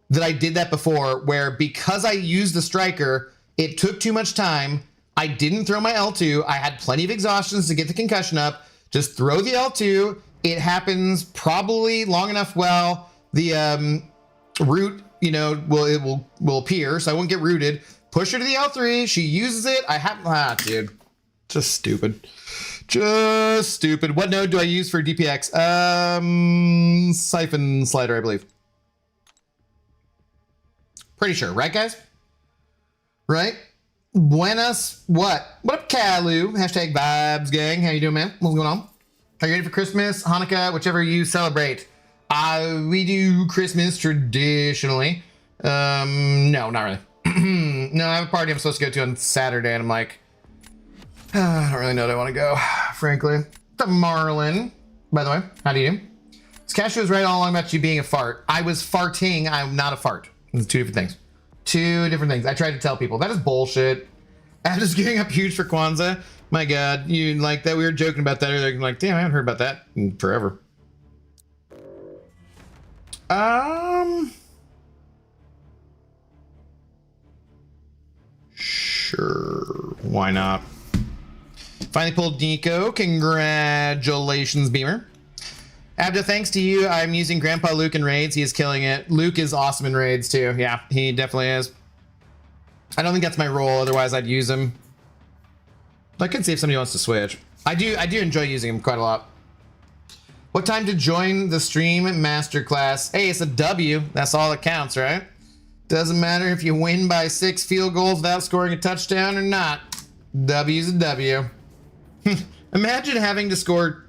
that I did that before, where because I used the striker, it took too much time. I didn't throw my L2. I had plenty of exhaustions to get the concussion up. Just throw the L2. It happens probably long enough. Well, the root, will appear, so I won't get rooted. Push her to the L3. She uses it. Dude, just stupid. Just stupid. What node do I use for DPX? Siphon Slider, I believe. Pretty sure, right, guys? Right? Buenas. What up, Kalu? Hashtag vibes, gang. How you doing, man? What's going on? Are you ready for Christmas, Hanukkah, whichever you celebrate? We do Christmas traditionally. No, not really. No, I have a party I'm supposed to go to on Saturday, and I'm like, I don't really know that I want to go, frankly. The Marlin, by the way, how do you do? This Cashew was right all along about you being a fart. I was farting, I'm not a fart. It's two different things. Two different things. I tried to tell people. That is bullshit. I'm just getting up huge for Kwanzaa. My God, you like that? We were joking about that earlier. I'm like, damn, I haven't heard about that in forever. Sure. Why not? Finally pulled Nico. Congratulations, Beamer. Abda, thanks to you, I'm using Grandpa Luke in raids. He is killing it. Luke is awesome in raids too. Yeah, he definitely is. I don't think that's my role. Otherwise, I'd use him. I could see if somebody wants to switch. I do enjoy using him quite a lot. What time to join the stream masterclass? Hey, it's a W. That's all that counts, right? Doesn't matter if you win by 6 field goals without scoring a touchdown or not. W's a W. Imagine having to score,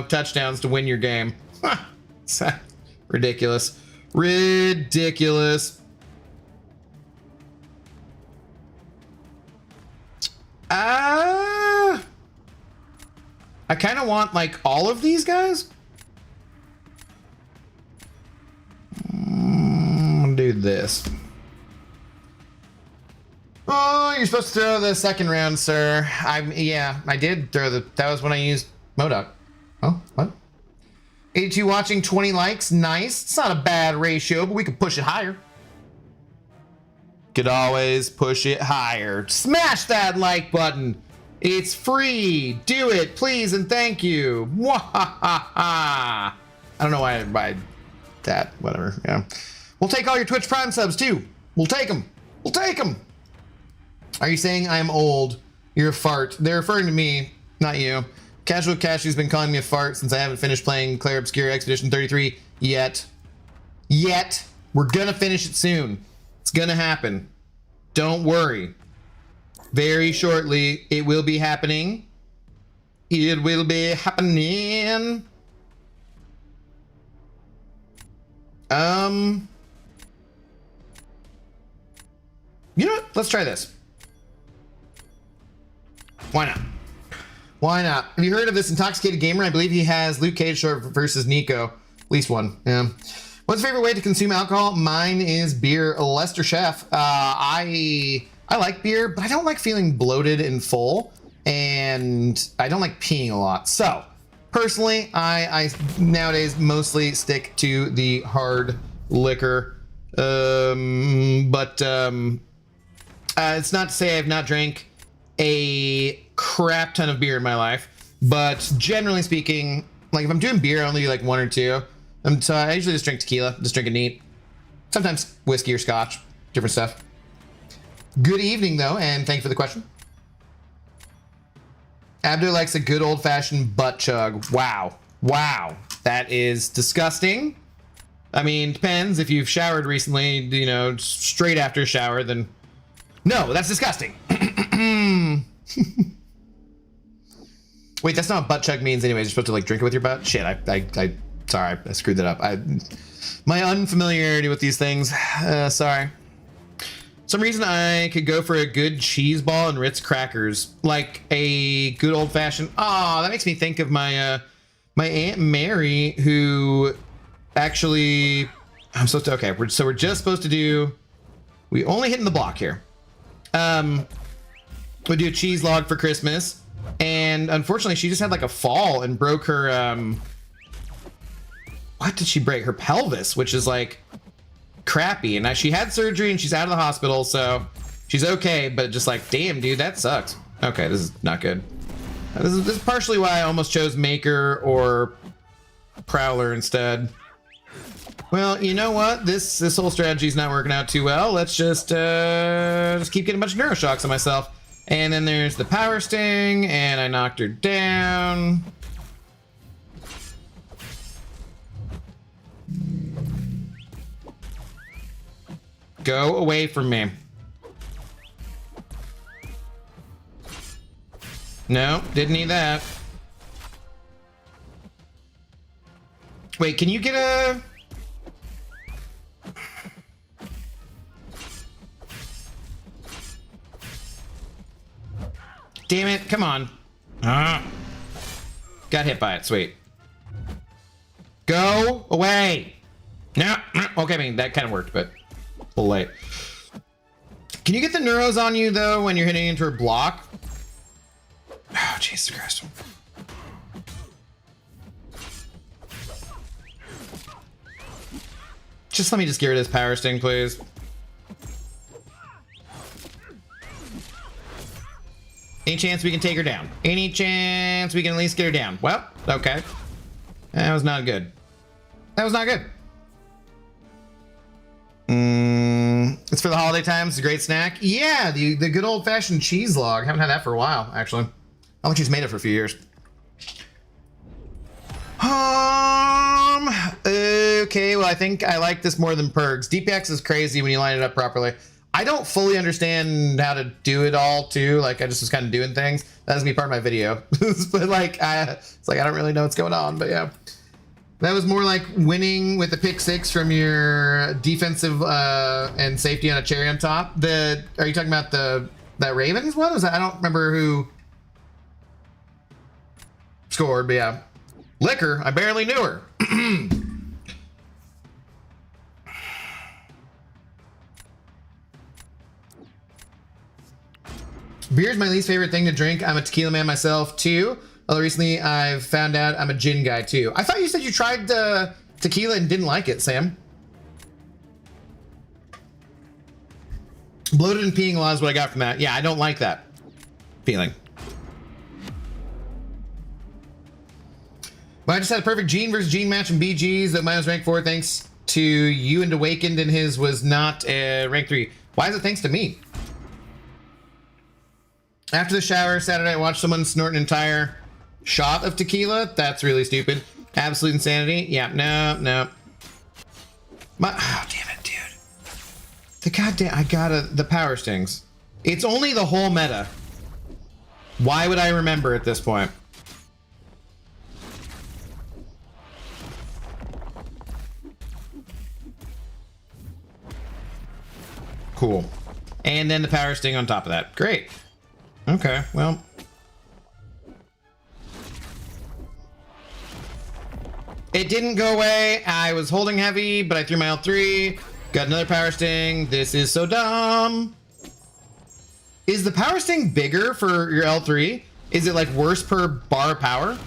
touchdowns to win your game. Ridiculous. Ridiculous. I kind of want, like, all of these guys. I'm gonna do this. Oh, you're supposed to throw the second round, sir. Yeah, I did throw that was when I used MODOK. Oh, what? 82 watching, 20 likes. Nice. It's not a bad ratio, but we could push it higher. Could always push it higher. Smash that like button. It's free. Do it, please, and thank you. I don't know why I buy that. Whatever. Yeah. We'll take all your Twitch Prime subs too. We'll take them. We'll take them. Are you saying I'm old? You're a fart. They're referring to me, not you. Casual Cashew's been calling me a fart since I haven't finished playing Claire Obscure Expedition 33 yet. We're gonna finish it soon. It's gonna happen. Don't worry. Very shortly, it will be happening. It will be happening. You know what? Let's try this. Why not? Why not? Have you heard of this intoxicated gamer? I believe he has Luke Cage short versus Nico. At least one. Yeah. What's your favorite way to consume alcohol? Mine is beer. Lester Chef. I like beer, but I don't like feeling bloated and full, and I don't like peeing a lot. So, personally, I nowadays mostly stick to the hard liquor. It's not to say I've not drank a crap ton of beer in my life, But generally speaking, like if I'm doing beer, I only do like 1 or 2. So I usually just drink tequila, just drink it neat. Sometimes whiskey or scotch, different stuff. Good evening though, and thank you for the question. Abdo likes a good old-fashioned butt chug. Wow. Wow. That is disgusting. I mean, depends. If you've showered recently, you know, straight after a shower, then... No, that's disgusting. Wait, that's not what butt chug means anyways. You're supposed to, like, drink it with your butt? Shit, sorry, I screwed that up. My unfamiliarity with these things. Sorry. Some reason I could go for a good cheese ball and Ritz crackers, like a good old fashioned. Oh, that makes me think of my my Aunt Mary, who actually I'm supposed to. Okay, we're just supposed to do. We only hitting the block here. We do a cheese log for Christmas, and unfortunately, she just had like a fall and broke her. What did she break? Her pelvis, which is like crappy, and now she had surgery and she's out of the hospital, so she's okay, but just like, damn dude, that sucks. Okay, this is not good. This is partially why I almost chose Maker or Prowler instead. Well, you know what, this whole strategy is not working out too well. Let's just keep getting a bunch of neuroshocks on myself. And then there's the power sting, and I knocked her down. Go away from me. No, didn't need that. Wait, can you get a... Damn it, come on. Got hit by it, sweet. Go away. No, okay, I mean, that kind of worked, but... a little late. Can you get the neuros on you though when you're hitting into her block? Oh, Jesus Christ. Just let me just get rid of this power sting, please. Any chance we can take her down? Any chance we can at least get her down? Well, okay. That was not good. That was not good. It's for the holiday time. It's a great snack. Yeah, the good old-fashioned cheese log. Haven't had that for a while, actually. I don't think she's made it for a few years. Okay, well, I think I like this more than Pergs. DPX is crazy when you line it up properly. I don't fully understand how to do it all, too. Like, I just was kind of doing things. That's gonna be part of my video. But, like, it's like, I don't really know what's going on, but yeah. That was more like winning with the pick 6 from your defensive and safety on a cherry on top. Are you talking about that Ravens one? Was that, I don't remember who scored, but yeah. Liquor, I barely knew her. Beer is my least favorite thing to drink. I'm a tequila man myself too. Although recently I've found out I'm a gin guy too. I thought you said you tried tequila and didn't like it, Sam. Bloated and peeing a lot is what I got from that. Yeah, I don't like that feeling. But I just had a perfect Gene versus Gene match in BGs that mine was ranked 4 thanks to you and Awakened, and his was not rank 3. Why is it thanks to me? After the shower Saturday, I watched someone snort an entire shot of tequila. That's really stupid. Absolute insanity. Yeah, no. Oh, damn it, dude. The goddamn, the power stings. It's only the whole meta. Why would I remember at this point? Cool. And then the power sting on top of that. Great. Okay, well. It didn't go away. I was holding heavy, but I threw my L3. Got another power sting. This is so dumb. Is the power sting bigger for your L3? Is it like worse per bar of power?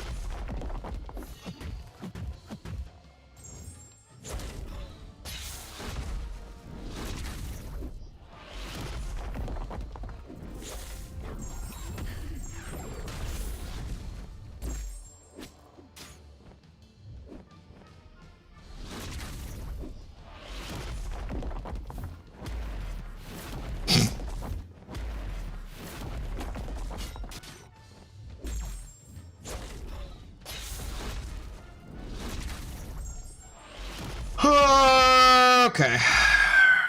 Okay.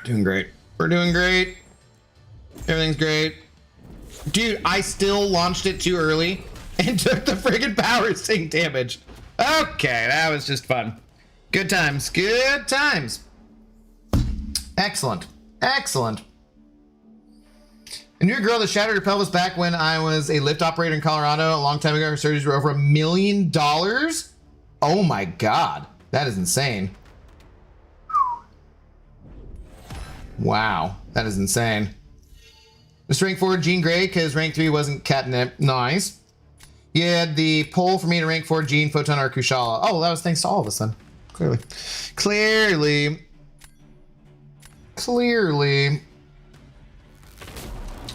Doing great. We're doing great. Everything's great. Dude, I still launched it too early and took the friggin' power sink damage. Okay, that was just fun. Good times. Good times. Excellent. Excellent. I knew a girl that shattered her pelvis back when I was a lift operator in Colorado a long time ago. Her surgeries were over $1 million. Oh my God. That is insane. Wow. That is insane. Just rank 4 Jean Grey because rank 3 wasn't catnip. Nice. You had the poll for me to rank 4 Jean, Photon, or Kushala. Oh, well, that was thanks to all of us then. Clearly. Clearly.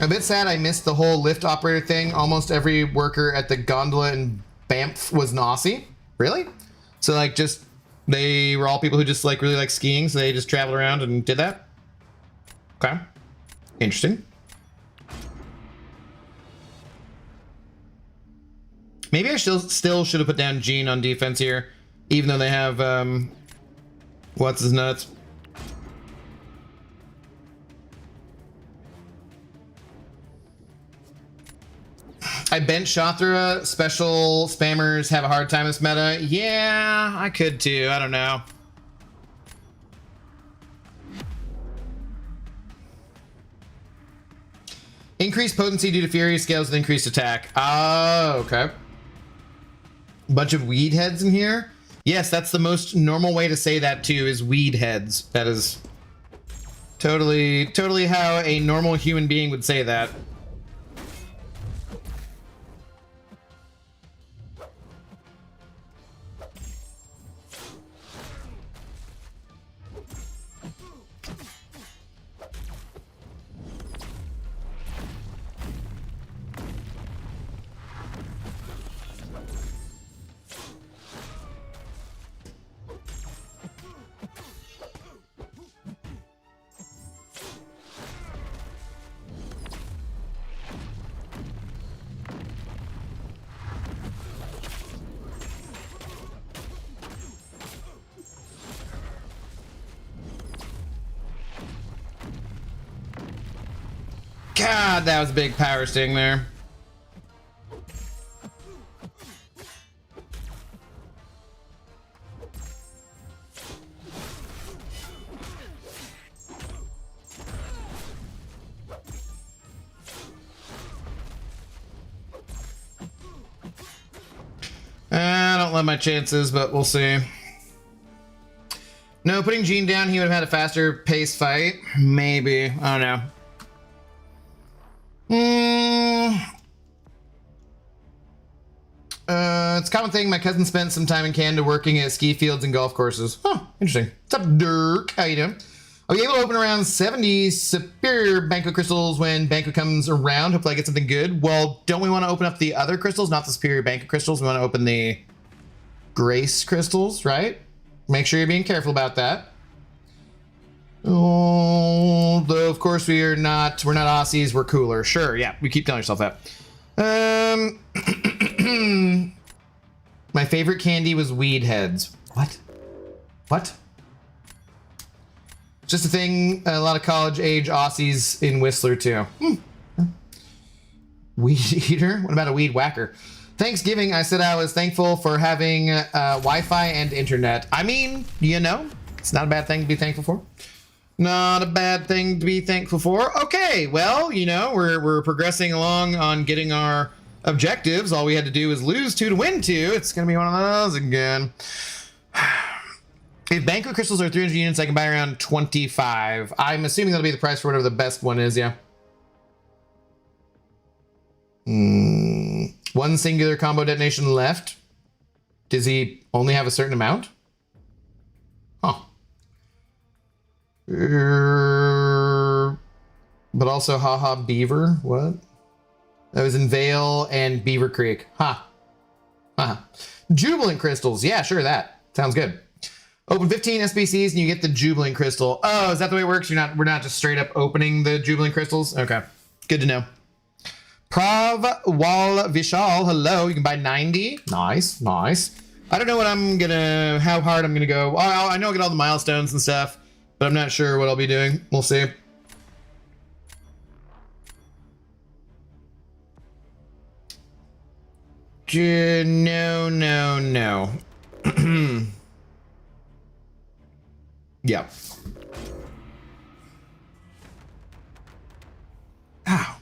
A bit sad I missed the whole lift operator thing. Almost every worker at the gondola in Banff was Nazi. Really? So like just, they were all people who just like really like skiing, so they just traveled around and did that? Okay. Interesting. Maybe I still should have put down Jean on defense here, even though they have, what's his nuts? I bench Shothra. Special spammers have a hard time with this meta. Yeah, I could too. I don't know. Increased potency due to Fury scales with increased attack. Oh, okay. Bunch of weed heads in here. Yes, that's the most normal way to say that too, is weed heads. That is totally how a normal human being would say that. God, that was a big power sting there. I don't love my chances, but we'll see. No, putting Jean down, he would have had a faster pace fight. Maybe. I don't know. It's a common thing. My cousin spent some time in Canada working at ski fields and golf courses. Huh, interesting. What's up, Dirk? How you doing? I'll be able to open around 70 superior Banco crystals when Banco comes around. Hopefully I get something good. Well, don't we want to open up the other crystals, not the superior Banco crystals? We want to open the Grace crystals, right? Make sure you're being careful about that. Oh, though of course we're not Aussies, we're cooler. Sure, yeah, we keep telling yourself that. My favorite candy was weed heads. What? Just a thing, a lot of college age Aussies in Whistler too. Weed eater? What about a weed whacker? Thanksgiving, I said I was thankful for having Wi-Fi and internet. I mean, you know, it's not a bad thing to be thankful for. Not a bad thing to be thankful for. Okay, well, you know, we're progressing along on getting our objectives. All we had to do is lose 2 to win 2. It's gonna be one of those again. If Banco crystals are 300 units, I can buy around 25. I'm assuming that'll be the price for whatever the best one is, yeah. One singular combo detonation left. Does he only have a certain amount? Huh. But also haha beaver. What? That was in Vale and Beaver Creek. Jubilant crystals. Yeah, sure, that sounds good. Open 15 SBCs and you get the Jubilant crystal. Oh, is that the way it works? We're not just straight up opening the Jubilant crystals? Okay. Good to know. Prav Wal Vishal, hello. You can buy 90. Nice. I don't know how hard I'm gonna go. I know I get all the milestones and stuff, but but I'm not sure what I'll be doing. We'll see. No, no, no. Yeah. Ow.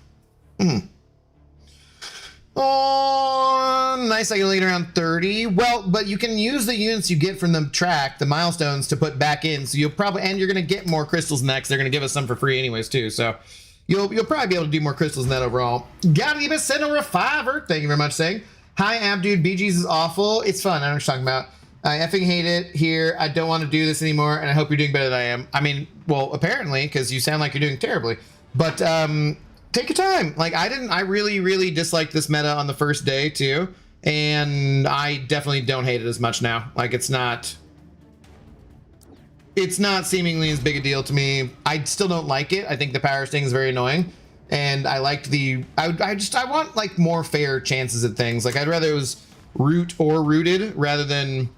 Oh, nice. I can get around 30. Well, but you can use the units you get from the track, the milestones, to put back in. So you'll probably, and you're going to get more crystals next. They're going to give us some for free anyways, too. So you'll probably be able to do more crystals than that overall. Gotta give us send over a $5. Thank you very much, saying. Hi, Abdude. BG's is awful. It's fun. I know what you're talking about. I effing hate it here. I don't want to do this anymore, and I hope you're doing better than I am. I mean, well, apparently, because you sound like you're doing terribly. But take your time. Like, I really, really disliked this meta on the first day, too. And I definitely don't hate it as much now. Like, it's not seemingly as big a deal to me. I still don't like it. I think the power sting is very annoying. And I liked the, I want like more fair chances at things. Like I'd rather it was root or rooted rather than,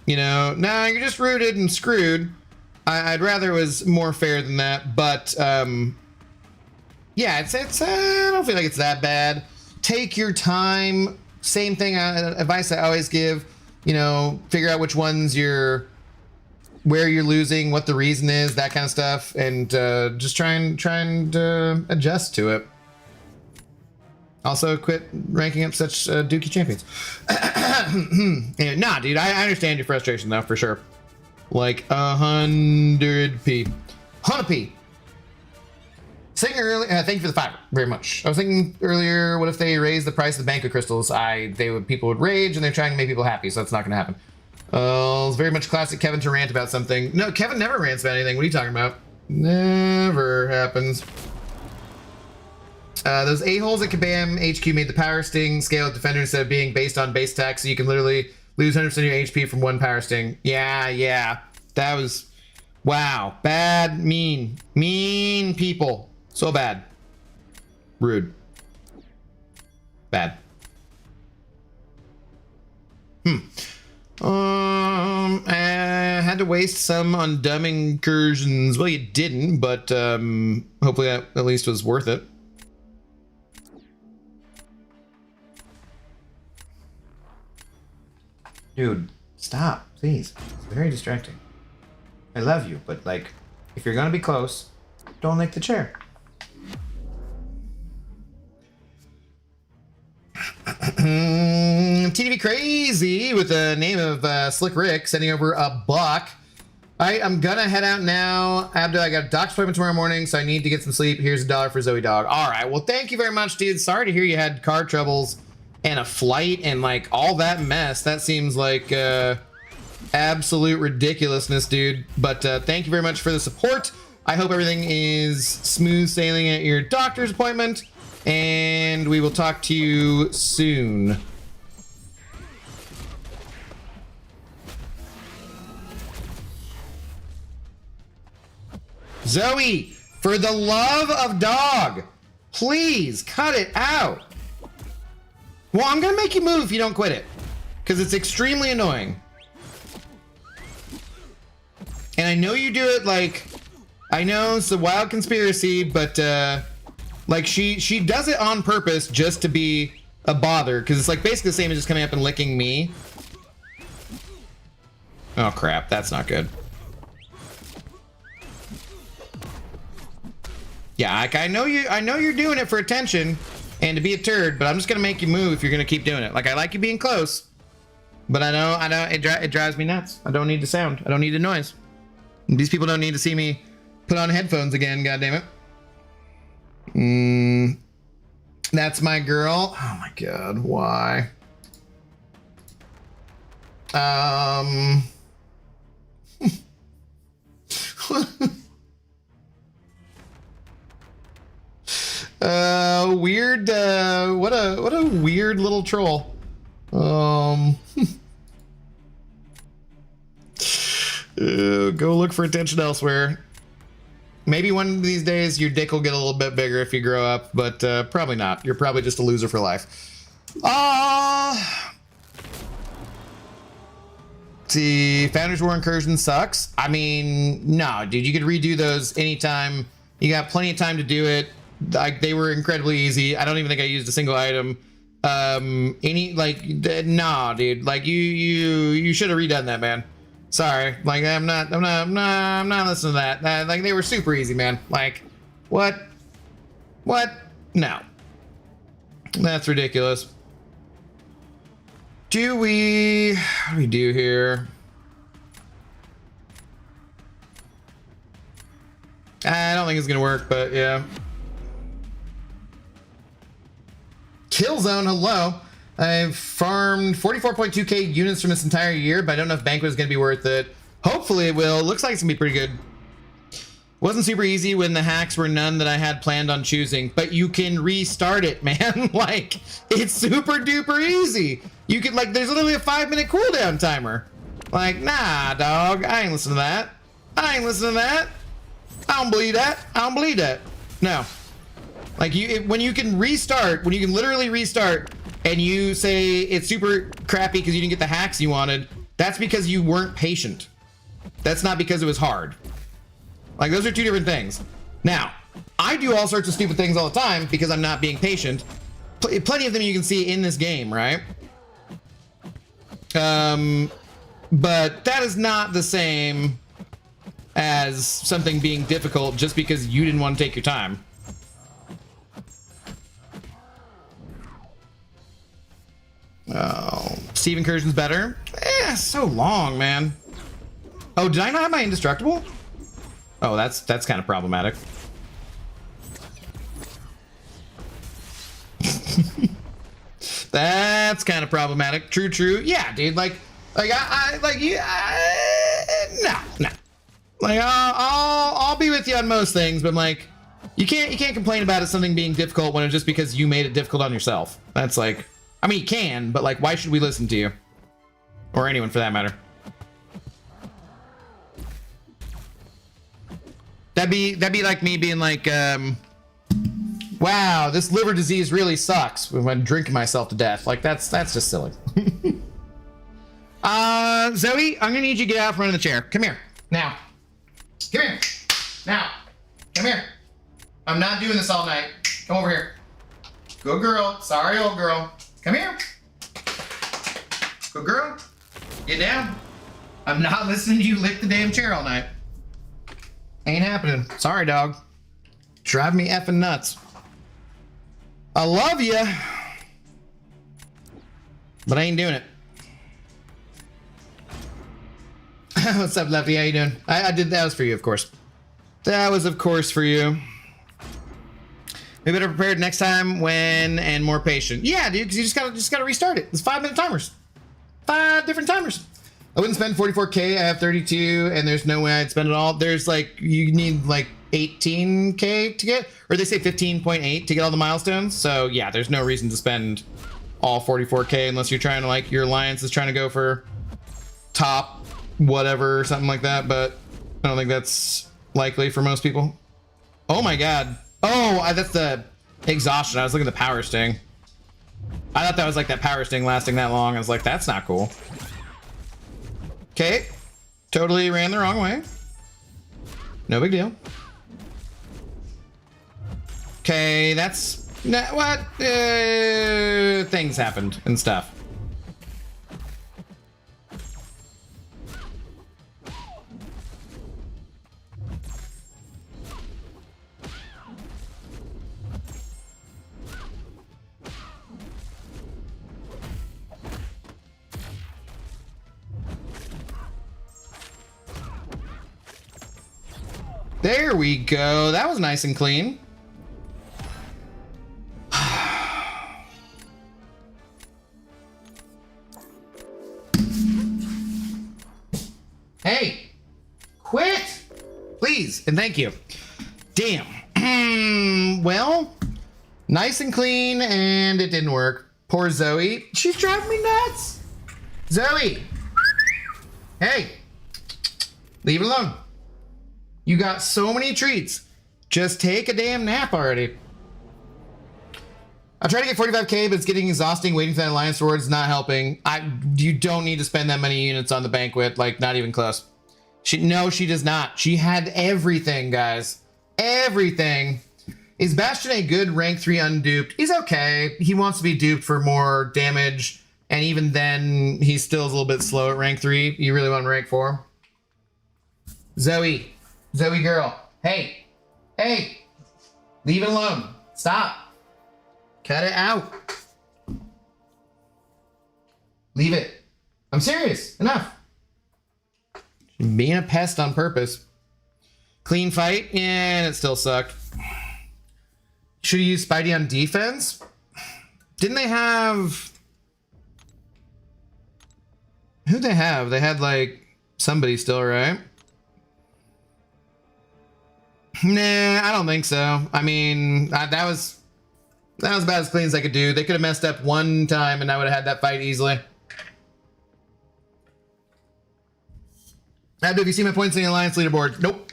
you know, nah, you're just rooted and screwed. I'd rather it was more fair than that. But yeah, it's I don't feel like it's that bad. Take your time. Same thing, advice I always give, you know, figure out which ones where you're losing, what the reason is, that kind of stuff, and just try and adjust to it. Also, quit ranking up such dookie champions. Anyway, nah, dude, I understand your frustration though, for sure. Like 100p. 100p. Saying earlier, thank you for the $5 very much. I was thinking earlier, what if they raise the price of the banquet crystals? People would rage, and they're trying to make people happy, so that's not going to happen. It's very much classic Kevin to rant about something. No, Kevin never rants about anything. What are you talking about? Never happens. Those a-holes at Kabam HQ made the power sting scale of defender instead of being based on base attack, so you can literally lose 100% of your HP from one power sting. Yeah. That was... Wow. Bad, mean people. So bad. Rude. Bad. I had to waste some on dumb incursions. Well, you didn't, but hopefully that at least was worth it. Dude, stop, please. It's very distracting. I love you, but like, if you're gonna be close, don't lick the chair. TDV Crazy with the name of Slick Rick sending over $1. All right, I'm gonna head out now. Abdul, I got a doctor's appointment tomorrow morning, so I need to get some sleep. Here's $1 for Zoe Dog. All right, well, thank you very much, dude. Sorry to hear you had car troubles and a flight and like all that mess. That seems like absolute ridiculousness, dude. But thank you very much for the support. I hope everything is smooth sailing at your doctor's appointment, and we will talk to you soon. Zoe, for the love of dog, please cut it out. Well, I'm gonna make you move if you don't quit it, because it's extremely annoying. And I know you do it like, I know it's a wild conspiracy, but like she does it on purpose just to be a bother, because it's like basically the same as just coming up and licking me. Oh crap, that's not good. Yeah, like I know you're doing it for attention and to be a turd, but I'm just gonna make you move if you're gonna keep doing it. Like I like you being close, but I know it drives me nuts. I don't need the sound. I don't need the noise. These people don't need to see me put on headphones again. God damn it. That's my girl. Oh my god, why? Weird, what a weird little troll. Go look for attention elsewhere. Maybe one of these days your dick will get a little bit bigger if you grow up, but probably not. You're probably just a loser for life. See, Founders War Incursion sucks. I mean, no, dude, you could redo those anytime. You got plenty of time to do it. Like, they were incredibly easy. I don't even think I used a single item. Nah, dude. Like, you should have redone that, man. Sorry. Like, I'm not listening to that. Like, they were super easy, man. Like, what? No. That's ridiculous. What do we do here? I don't think it's gonna work, but yeah. Killzone, hello. I've farmed 44.2k units from this entire year, but I don't know if Banquet is gonna be worth it. Hopefully it will. Looks like it's gonna be pretty good. Wasn't super easy when the hacks were none that I had planned on choosing, but you can restart it, man. Like, it's super duper easy. You could, like, there's literally a 5-minute cooldown timer. Like, nah, dog, I ain't listening to that. I don't believe that. No. Like, when you can literally restart, and you say it's super crappy because you didn't get the hacks you wanted, that's because you weren't patient. That's not because it was hard. Like, those are two different things. Now, I do all sorts of stupid things all the time because I'm not being patient. Plenty of them you can see in this game, right? But that is not the same as something being difficult just because you didn't want to take your time. Oh, Steve Incursion's better? So long, man. Oh, did I not have my indestructible? Oh, that's kind of problematic. That's kind of problematic. True. Yeah, dude. No. Like, I'll be with you on most things, but like, you can't complain about it something being difficult when it's just because you made it difficult on yourself. That's like, I mean, you can, but like, why should we listen to you? Or anyone for that matter. That'd be like me being like, wow, this liver disease really sucks when I'm drinking myself to death. Like, that's just silly. Zoe, I'm gonna need you to get out from under the chair. Come here. Now. Come here. Now. Come here. I'm not doing this all night. Come over here. Good girl. Sorry, old girl. Come here. Good girl. Get down. I'm not listening to you lick the damn chair all night. Ain't happening. Sorry, dog. Drive me effing nuts. I love you, but I ain't doing it. What's up, Lefty? How you doing? I did that was for you, of course. That was, of course, for you. Be better prepared next time and more patient. Yeah, dude, because you just gotta restart it. It's 5-minute timers. 5 different timers. I wouldn't spend 44k. I have 32, and there's no way I'd spend it all. There's like, you need like 18k to get, or they say 15.8 to get all the milestones. So yeah, there's no reason to spend all 44k unless you're trying to, like, your alliance is trying to go for top whatever or something like that. But I don't think that's likely for most people. Oh my god. Oh, that's the exhaustion. I was looking at the power sting. I thought that was like that power sting lasting that long. I was like, that's not cool. Okay, totally ran the wrong way. No big deal. Okay, that's what things happened and stuff. There we go. That was nice and clean. Hey, quit, please, and thank you. Damn. Well, nice and clean, and it didn't work. Poor Zoe. She's driving me nuts. Zoe. Hey, leave it alone. You got so many treats. Just take a damn nap already. I try to get 45k, but it's getting exhausting. Waiting for that alliance reward is not helping. You don't need to spend that many units on the banquet. Like, not even close. No, she does not. She had everything, guys. Everything. Is Bastion a good rank 3 unduped? He's okay. He wants to be duped for more damage. And even then, he still is a little bit slow at rank 3. You really want him rank 4? Zoe. Zoe girl. Hey. Hey. Leave it alone. Stop. Cut it out. Leave it. I'm serious. Enough. Being a pest on purpose. Clean fight, and it still sucked. Should have used Spidey on defense? Didn't they have... Who'd they have? They had, like, somebody still, right? Nah, I don't think so. I mean, that was about as clean as I could do. They could have messed up one time, and I would have had that fight easily. Have you seen my points in the Alliance leaderboard? Nope.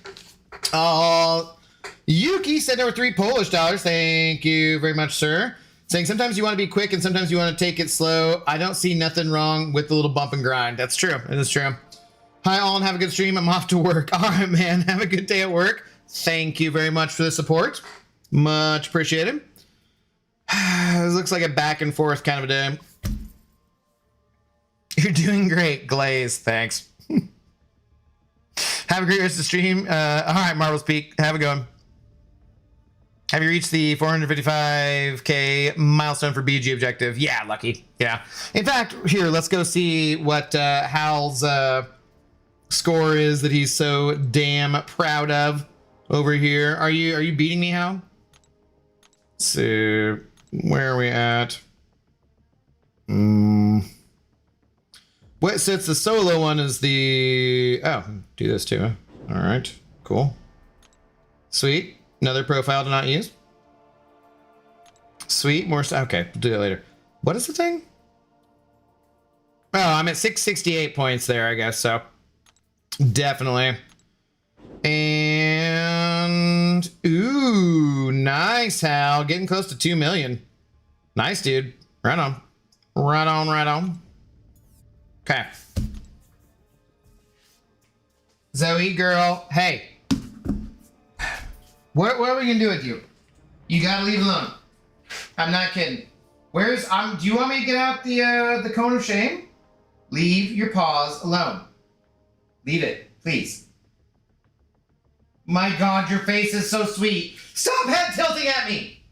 Yuki said there were $3 Polish. Thank you very much, sir. Saying sometimes you want to be quick and sometimes you want to take it slow. I don't see nothing wrong with the little bump and grind. That's true. It is true. Hi, all, and have a good stream. I'm off to work. All right, man. Have a good day at work. Thank you very much for the support. Much appreciated. This looks like a back and forth kind of a day. You're doing great, Glaze. Thanks. Have a great rest of the stream. All right, Marvel's Peak. Have a good one. Have you reached the 455k milestone for BG objective? Yeah, lucky. Yeah. In fact, here, let's go see what Hal's score is that he's so damn proud of over here. Are you beating me, Hal? Let's see. Where are we at? What? So it's the solo one is the... Oh, do this too. All right. Cool. Sweet. Another profile to not use. Sweet. More stuff. Okay. We'll do that later. What is the thing? Oh, I'm at 668 points there, I guess. So definitely. And ooh, nice, Hal. Getting close to 2 million. Nice, dude. Right on. Right on, right on. Okay. Zoe, girl. Hey. What are we gonna do with you? You gotta leave alone. I'm not kidding. Where's do you want me to get out the cone of shame? Leave your paws alone. Leave it, please. My God, your face is so sweet. Stop head tilting at me.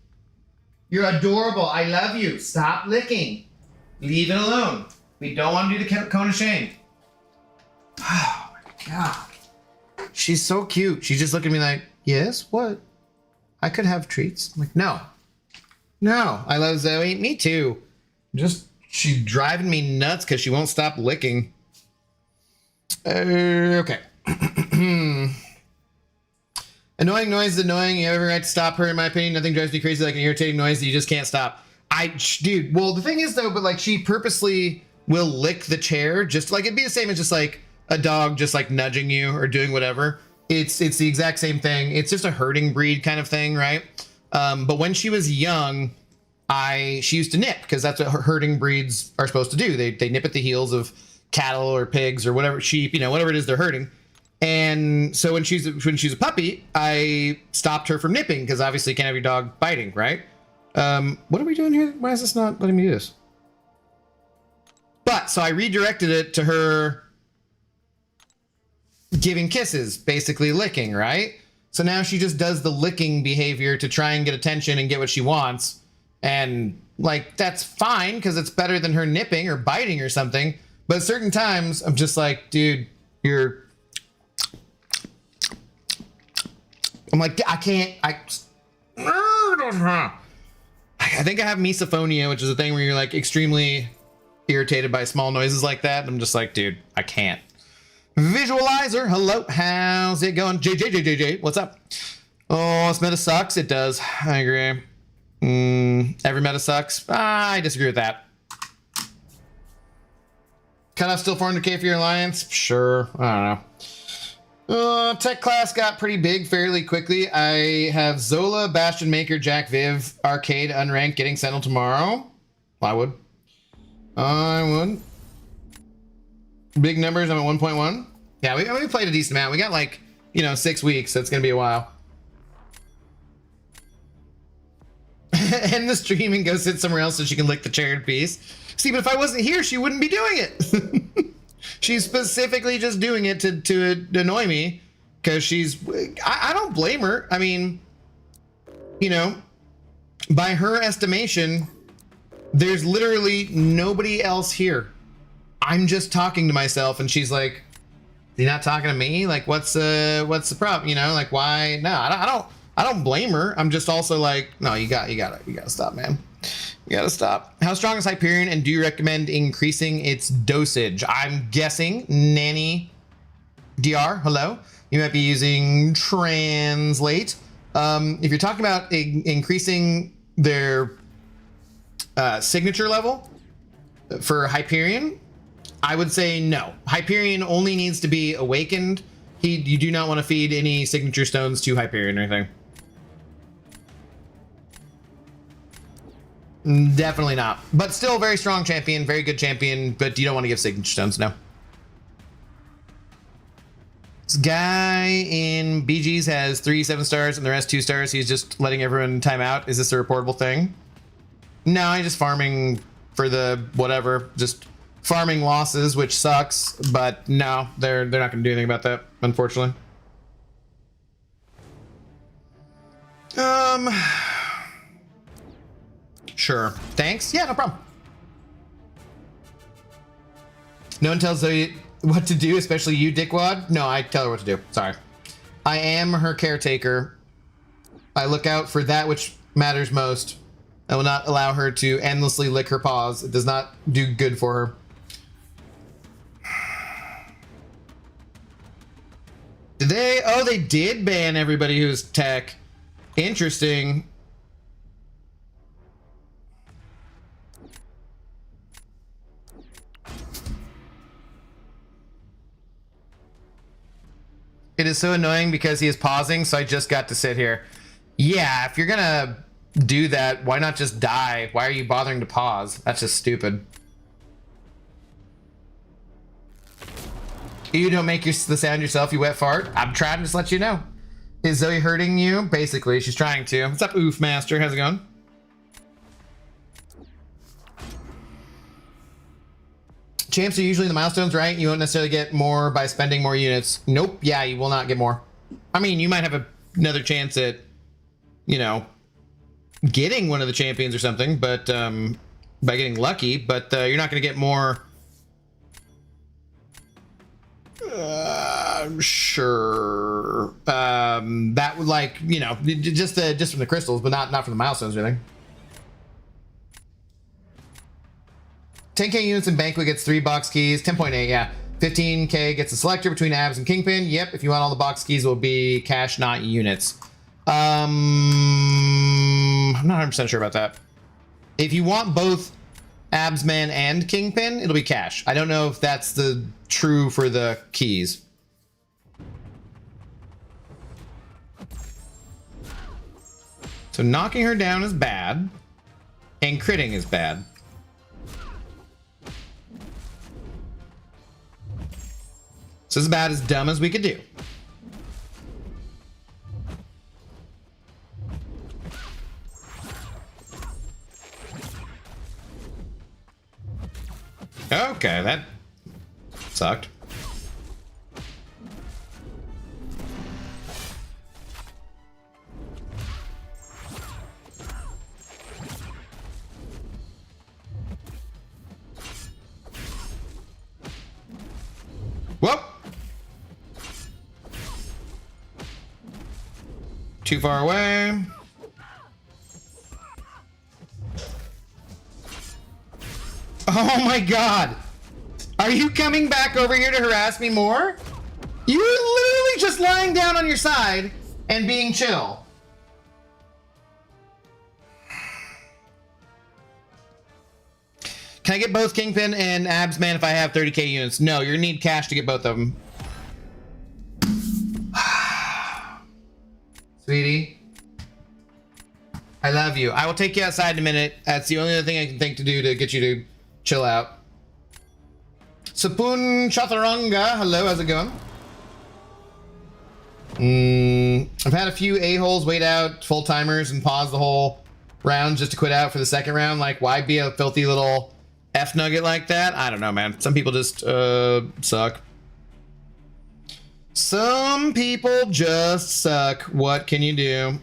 You're adorable. I love you. Stop licking. Leave it alone. We don't want to do the cone of shame. Oh my God. She's so cute. She's just looking at me like, yes, what? I could have treats. I'm like, no. No, I love Zoe. Me too. She's driving me nuts because she won't stop licking. Okay. Annoying noise is annoying. You have every right to stop her, in my opinion. Nothing drives me crazy like an irritating noise that you just can't stop. Dude, well, the thing is though, but like she purposely will lick the chair. Just like, it'd be the same as just like a dog just like nudging you or doing whatever. It's the exact same thing. It's just a herding breed kind of thing, right? But when she was young, she used to nip because that's what herding breeds are supposed to do. They nip at the heels of cattle or pigs or whatever, sheep, whatever it is they're herding. And so when she's a puppy, I stopped her from nipping because obviously you can't have your dog biting, right? What are we doing here? Why is this not letting me do this? But so I redirected it to her giving kisses, basically licking, right? So now she just does the licking behavior to try and get attention and get what she wants. And like, that's fine because it's better than her nipping or biting or something. But at certain times I'm just like, dude, I'm like, I can't, I think I have misophonia, which is a thing where you're like extremely irritated by small noises like that. I'm just like, dude, I can't. Visualizer, hello, how's it going? JJ, what's up? Oh, this meta sucks. It does. I agree. Every meta sucks. I disagree with that. Cutoff still 400k for your alliance? Sure. I don't know. Tech class got pretty big fairly quickly. I have Zola, Bastion Maker, Jack Viv, Arcade, Unranked getting Sentinel tomorrow. I would. Big numbers, I'm at 1.1. Yeah, we played a decent amount. We got like, 6 weeks, so it's going to be a while. End the stream and go sit somewhere else so she can lick the chair in peace. See, but if I wasn't here, she wouldn't be doing it. She's specifically just doing it to annoy me because I don't blame her. I mean, by her estimation, there's literally nobody else here. I'm just talking to myself and she's like, you're not talking to me? Like, what's the problem? Like, why? No, I don't blame her. I'm just also like, no, you gotta stop, man. You gotta stop. How strong is Hyperion, and do you recommend increasing its dosage? I'm guessing Nanny DR, hello. You might be using Translate. If you're talking about increasing their signature level for Hyperion, I would say no. Hyperion only needs to be awakened. You do not want to feed any signature stones to Hyperion or anything. Definitely not. But still very strong champion, very good champion, but you don't want to give signature stones, no. This guy in BGs has 3 7-stars and the rest 2 stars. He's just letting everyone time out. Is this a reportable thing? No, he's just farming for the whatever, just farming losses, which sucks, but no, they're not going to do anything about that, unfortunately. Sure. Thanks. Yeah, no problem. No one tells Zoe what to do, especially you, dickwad. No, I tell her what to do. Sorry. I am her caretaker. I look out for that which matters most. I will not allow her to endlessly lick her paws. It does not do good for her. Did they? Oh, they did ban everybody who's tech. Interesting. It is so annoying because he is pausing, so I just got to sit here. Yeah, if you're gonna do that, why not just die? Why are you bothering to pause? That's just stupid. You don't make the sound yourself, you wet fart. I'm trying to just let you know. Is Zoe hurting you? Basically, she's trying to. What's up, Oof Master? How's it going? Champs are usually the milestones, right? You won't necessarily get more by spending more units. Nope. Yeah, you will not get more. I mean, you might have another chance at, getting one of the champions or something, but by getting lucky, but you're not going to get more. Sure. That would just from the crystals, but not from the milestones or anything. 10k units in Banquet gets 3 box keys. 10.8, yeah. 15k gets a selector between abs and kingpin. Yep, if you want all the box keys, will be cash, not units. I'm not 100% sure about that. If you want both absman and kingpin, it'll be cash. I don't know if that's the true for the keys. So knocking her down is bad, and critting is bad. So it's about as dumb as we could do. Okay, that sucked. Whoop! Too far away. Oh my god! Are you coming back over here to harass me more? You were literally just lying down on your side and being chill. Can I get both Kingpin and Absman if I have 30k units? No, you're gonna need cash to get both of them. Sweetie. I love you. I will take you outside in a minute. That's the only other thing I can think to do to get you to chill out. Sapun Chaturanga. Hello, how's it going? I've had a few a-holes wait out full-timers and pause the whole round just to quit out for the second round. Like, why be a filthy little F-nugget like that? I don't know, man. Some people just suck. Some people just suck. What can you do?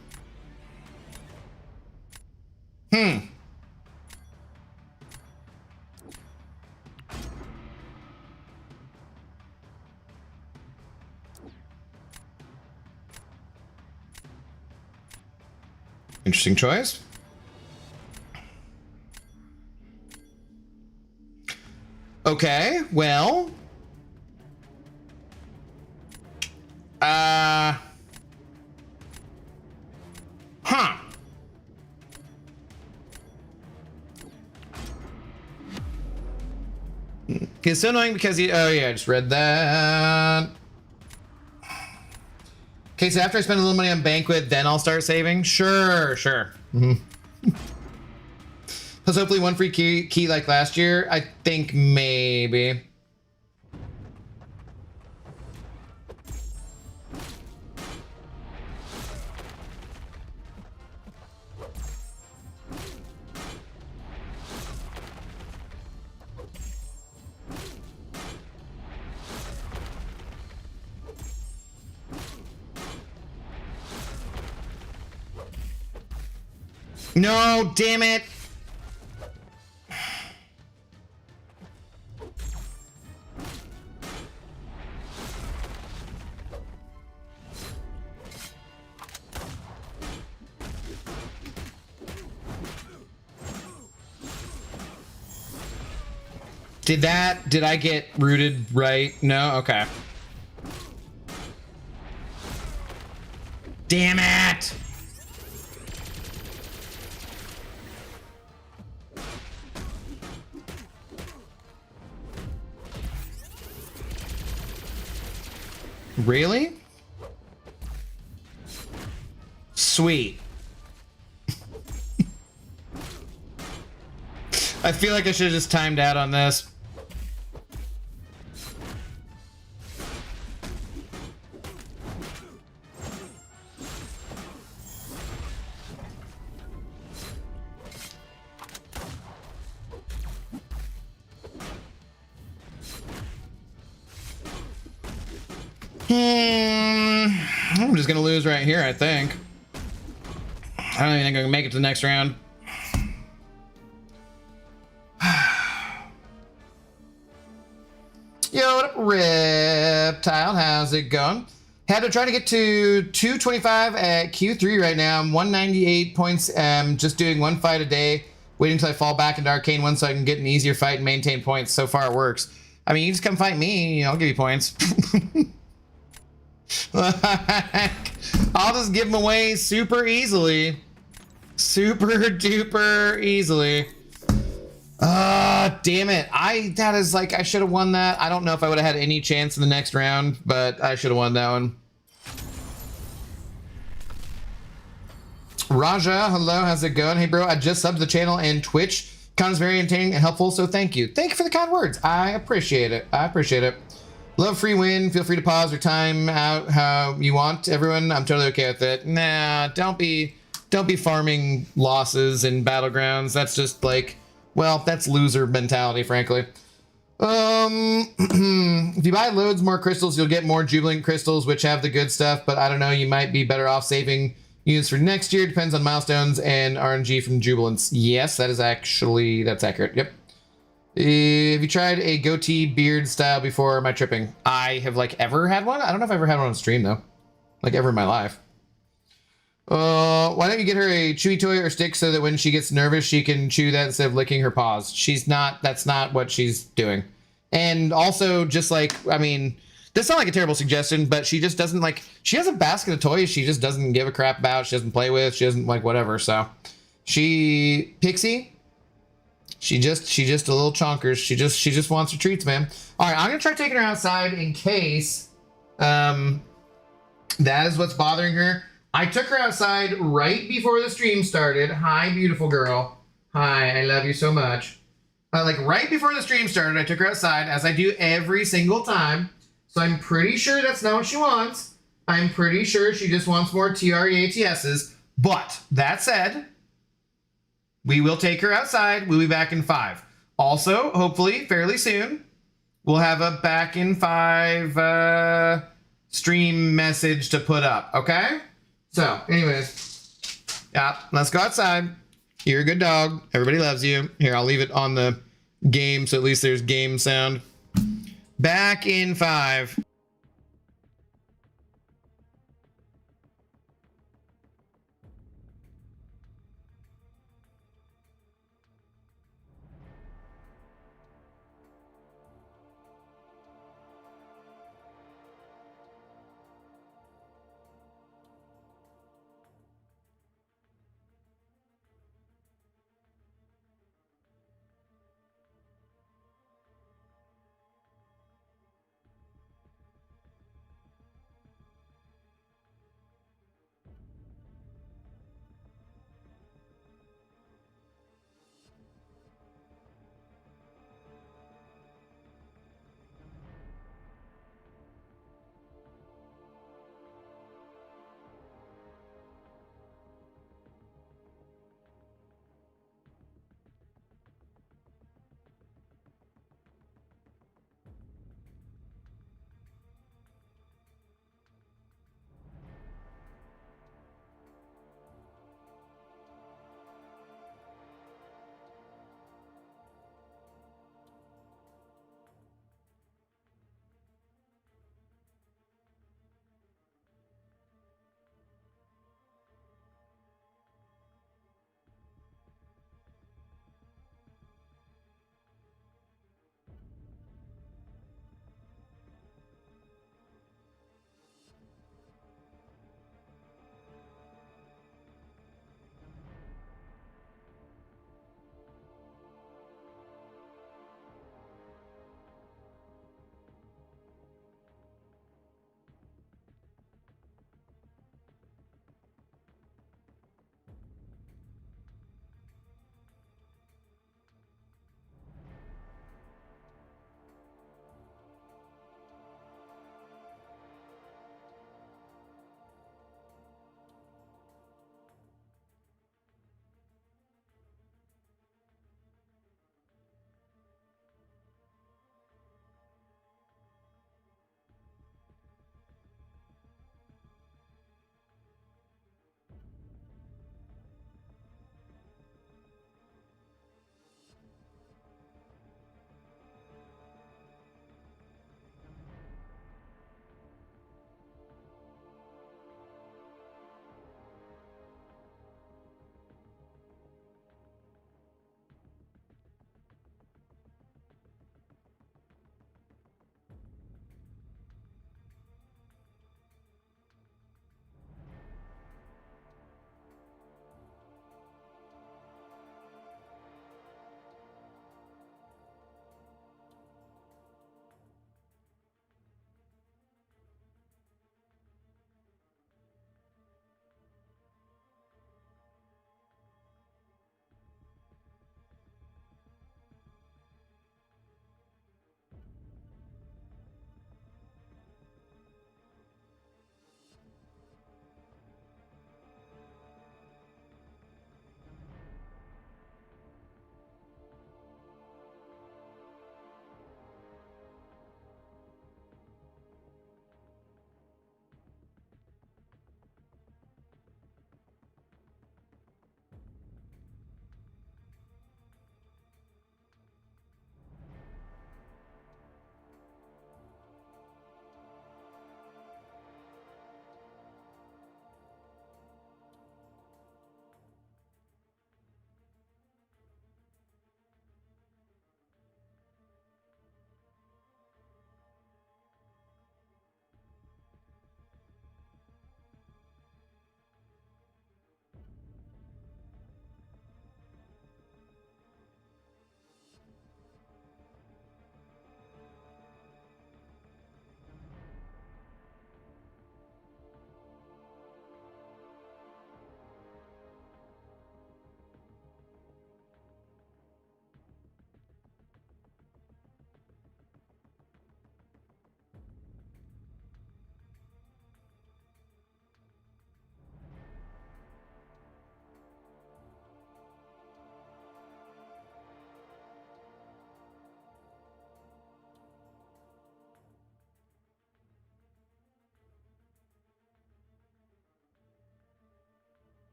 Interesting choice. Okay, well. Huh. It's so annoying because he, oh yeah, I just read that. Okay, so after I spend a little money on Banquet, then I'll start saving? Sure. Plus hopefully one free key like last year. I think maybe. No, damn it. Did I get rooted right? No? Okay. Damn it! Really? Sweet. I feel like I should have just timed out on this. I'm just gonna lose right here, I think. I don't even think I'm gonna make it to the next round. Yo, what up, Reptile? How's it going? Had to try to get to 225 at Q3 right now. I'm 198 points. Just doing one fight a day, waiting until I fall back into Arcane 1 so I can get an easier fight and maintain points. So far it works. I mean, you just come fight me, I'll give you points. I'll just give them away super easily. Super duper easily. Damn it. That is like, I should have won that. I don't know if I would have had any chance in the next round, but I should have won that one. Raja, hello, how's it going? Hey bro, I just subbed the channel and Twitch. Content is very entertaining and helpful, so thank you. Thank you for the kind words. I appreciate it. Love free win. Feel free to pause or time out how you want, everyone. I'm totally okay with it. Nah, don't be farming losses in Battlegrounds. That's just like, well, that's loser mentality, frankly. If you buy loads more crystals, you'll get more Jubilant crystals, which have the good stuff, but I don't know, you might be better off saving units for next year. Depends on milestones and RNG from Jubilants. Yes, that's accurate. Yep. Have you tried a goatee beard style before? Am I tripping? I have like ever had one? I don't know if I've ever had one on stream though. Like ever in my life. Why don't you get her a chewy toy or stick so that when she gets nervous, she can chew that instead of licking her paws? That's not what she's doing. And also just like, I mean, this sounds like a terrible suggestion, but she just doesn't like, she has a basket of toys she just doesn't give a crap about. She doesn't play with, she doesn't like whatever. So Pixie, she just a little chonkers. She just wants her treats, man. All right, I'm gonna try taking her outside in case that is what's bothering her. I took her outside right before the stream started. Hi, beautiful girl. Hi, I love you so much. Like right before the stream started, I took her outside, as I do every single time. So I'm pretty sure that's not what she wants. I'm pretty sure she just wants more TREATSs. But that said, we will take her outside. We'll be back in 5. Also, hopefully, fairly soon, we'll have a back in 5 stream message to put up, okay? So, anyways, yeah, let's go outside. You're a good dog. Everybody loves you. Here, I'll leave it on the game so at least there's game sound. Back in 5.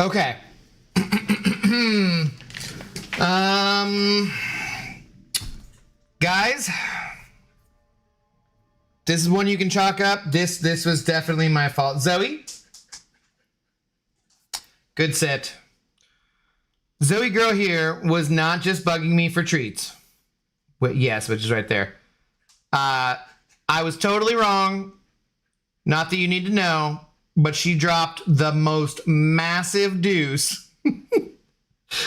Okay. Guys, this is one you can chalk up. This was definitely my fault. Zoe, good sit. Zoe girl here was not just bugging me for treats. Wait, yes, which is right there. I was totally wrong. Not that you need to know, but she dropped the most massive deuce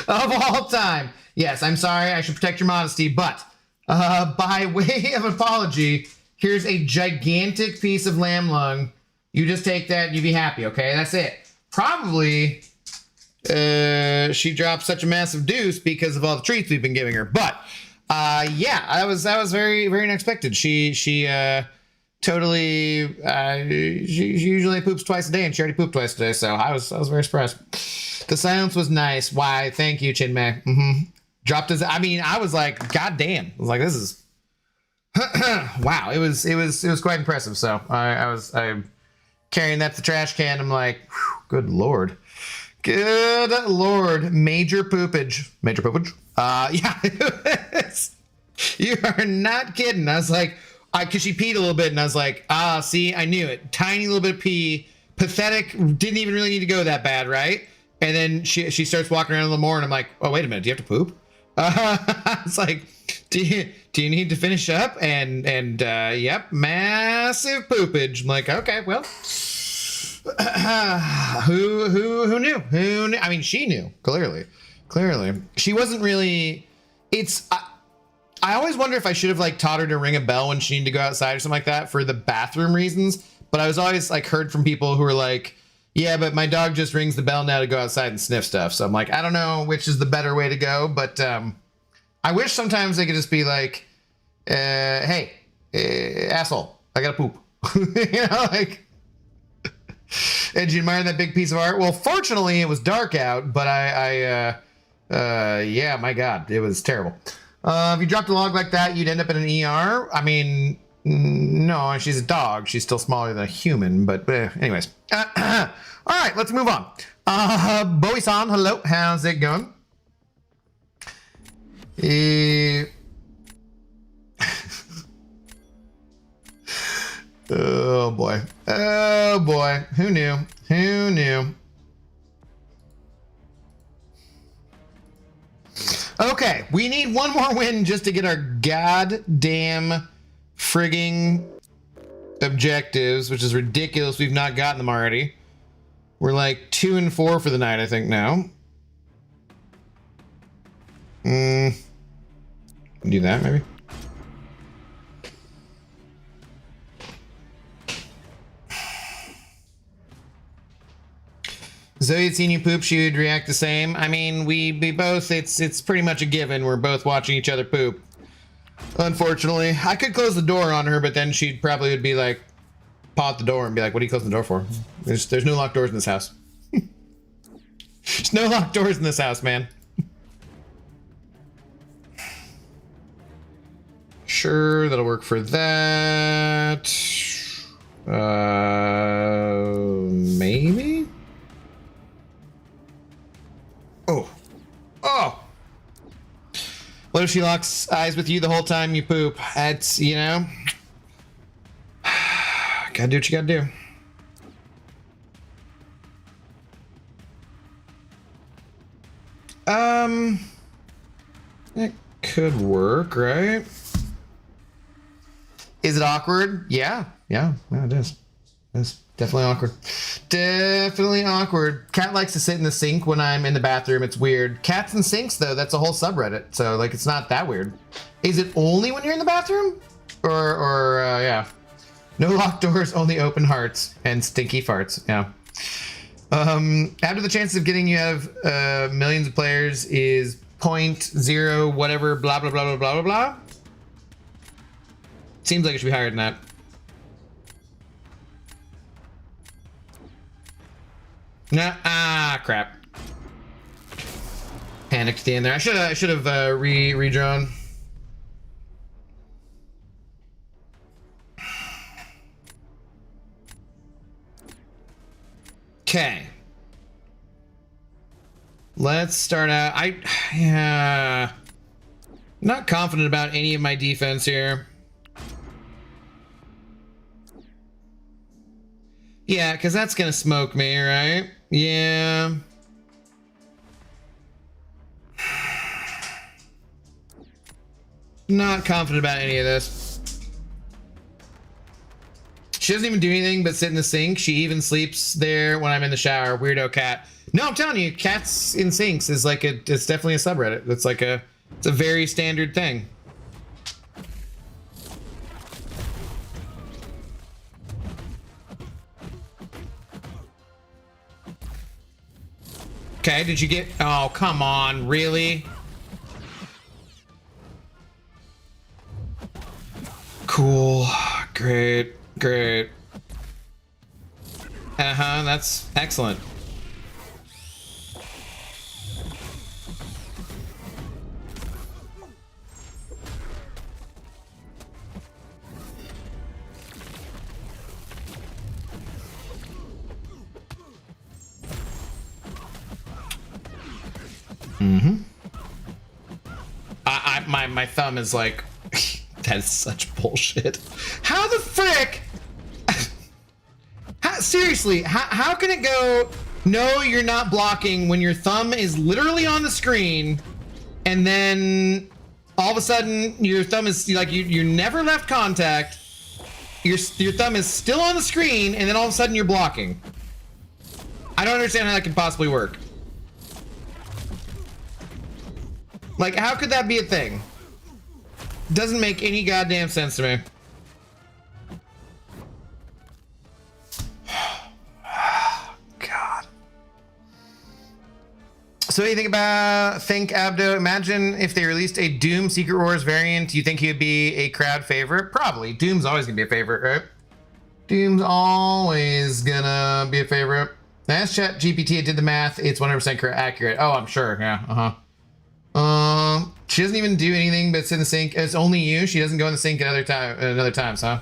of all time. Yes, I'm sorry. I should protect your modesty, but by way of apology, here's a gigantic piece of lamb lung. You just take that and you be happy, okay? That's it. Probably she dropped such a massive deuce because of all the treats we've been giving her. But yeah, that was very, very unexpected. She totally she usually poops twice a day, and she already pooped twice a day, so I was very surprised. The silence was nice. Why? Thank you, Chinmay. Dropped his. I mean, I was like, God damn. I was like, this is wow. It was quite impressive. So I'm carrying that to the trash can. I'm like, good lord. Good lord. Major poopage. Yeah. You are not kidding. I was like, because she peed a little bit, and I was like, see, I knew it. Tiny little bit of pee. Pathetic. Didn't even really need to go that bad, right? And then she starts walking around a little more, and I'm like, oh, wait a minute. Do you have to poop? It's like, do you need to finish up? And yep, massive poopage. I'm like, okay, well, who knew? Who knew? I mean, she knew, clearly. She wasn't really, I always wonder if I should have like taught her to ring a bell when she needed to go outside or something like that for the bathroom reasons. But I was always like heard from people who were like, yeah, but my dog just rings the bell now to go outside and sniff stuff. So I'm like, I don't know which is the better way to go, but I wish sometimes they could just be like, hey, asshole, I gotta poop. You know, like, did you admire that big piece of art? Well, fortunately, it was dark out, but yeah, my God, it was terrible. If you dropped a log like that, you'd end up in an ER. I mean, no, she's a dog. She's still smaller than a human, but anyways. All right, let's move on. Bowie-san, hello. How's it going? Oh, boy. Oh, boy. Who knew? Who knew? Okay, we need one more win just to get our goddamn frigging objectives, which is ridiculous. We've not gotten them already. We're like 2 and 4 for the night, I think, now. Do that, maybe? Zoe had seen you poop, she would react the same. I mean, we both, it's pretty much a given. We're both watching each other poop. Unfortunately. I could close the door on her, but then she probably would be like, paw at the door and be like, what are you closing the door for? There's no locked doors in this house. There's no locked doors in this house, man. Sure, that'll work for that. Maybe? Oh. Oh! What if she locks eyes with you the whole time you poop? That's, you know... Gotta do what you gotta do. It could work, right? Is it awkward? Yeah, it is. It's definitely awkward. Definitely awkward. Cat likes to sit in the sink when I'm in the bathroom. It's weird. Cats and sinks, though, that's a whole subreddit. So, like, it's not that weird. Is it only when you're in the bathroom? Or yeah. No locked doors, only open hearts and stinky farts. Yeah. After the chances of getting you out of millions of players is 0.0 whatever blah blah blah blah blah blah blah. Seems like it should be higher than that. Nah, crap. Panicked at the end there. I should have redrawn. Okay. Let's start out. Yeah, not confident about any of my defense here. Yeah, because that's gonna smoke me, right? Yeah. Not confident about any of this. She doesn't even do anything but sit in the sink. She even sleeps there when I'm in the shower. Weirdo cat. No, I'm telling you, cats in sinks is like it's definitely a subreddit. It's like it's a very standard thing. Okay, did you get, oh, come on, really? Cool, great, great. Uh-huh, that's excellent. Mm-hmm. My thumb is like, that is such bullshit. How the frick? Seriously, how can it go, no, you're not blocking when your thumb is literally on the screen, and then all of a sudden your thumb is like, you never left contact, your thumb is still on the screen, and then all of a sudden you're blocking. I don't understand how that could possibly work. Like, how could that be a thing? Doesn't make any goddamn sense to me. God. So what do you think Abdo? Imagine if they released a Doom Secret Wars variant, do you think he would be a crowd favorite? Probably. Doom's always gonna be a favorite, right? Doom's always gonna be a favorite. Ask ChatGPT, it did the math, it's 100% accurate. Oh, I'm sure, yeah, uh-huh. She doesn't even do anything but sit in the sink. It's only you. She doesn't go in the sink at other times, huh?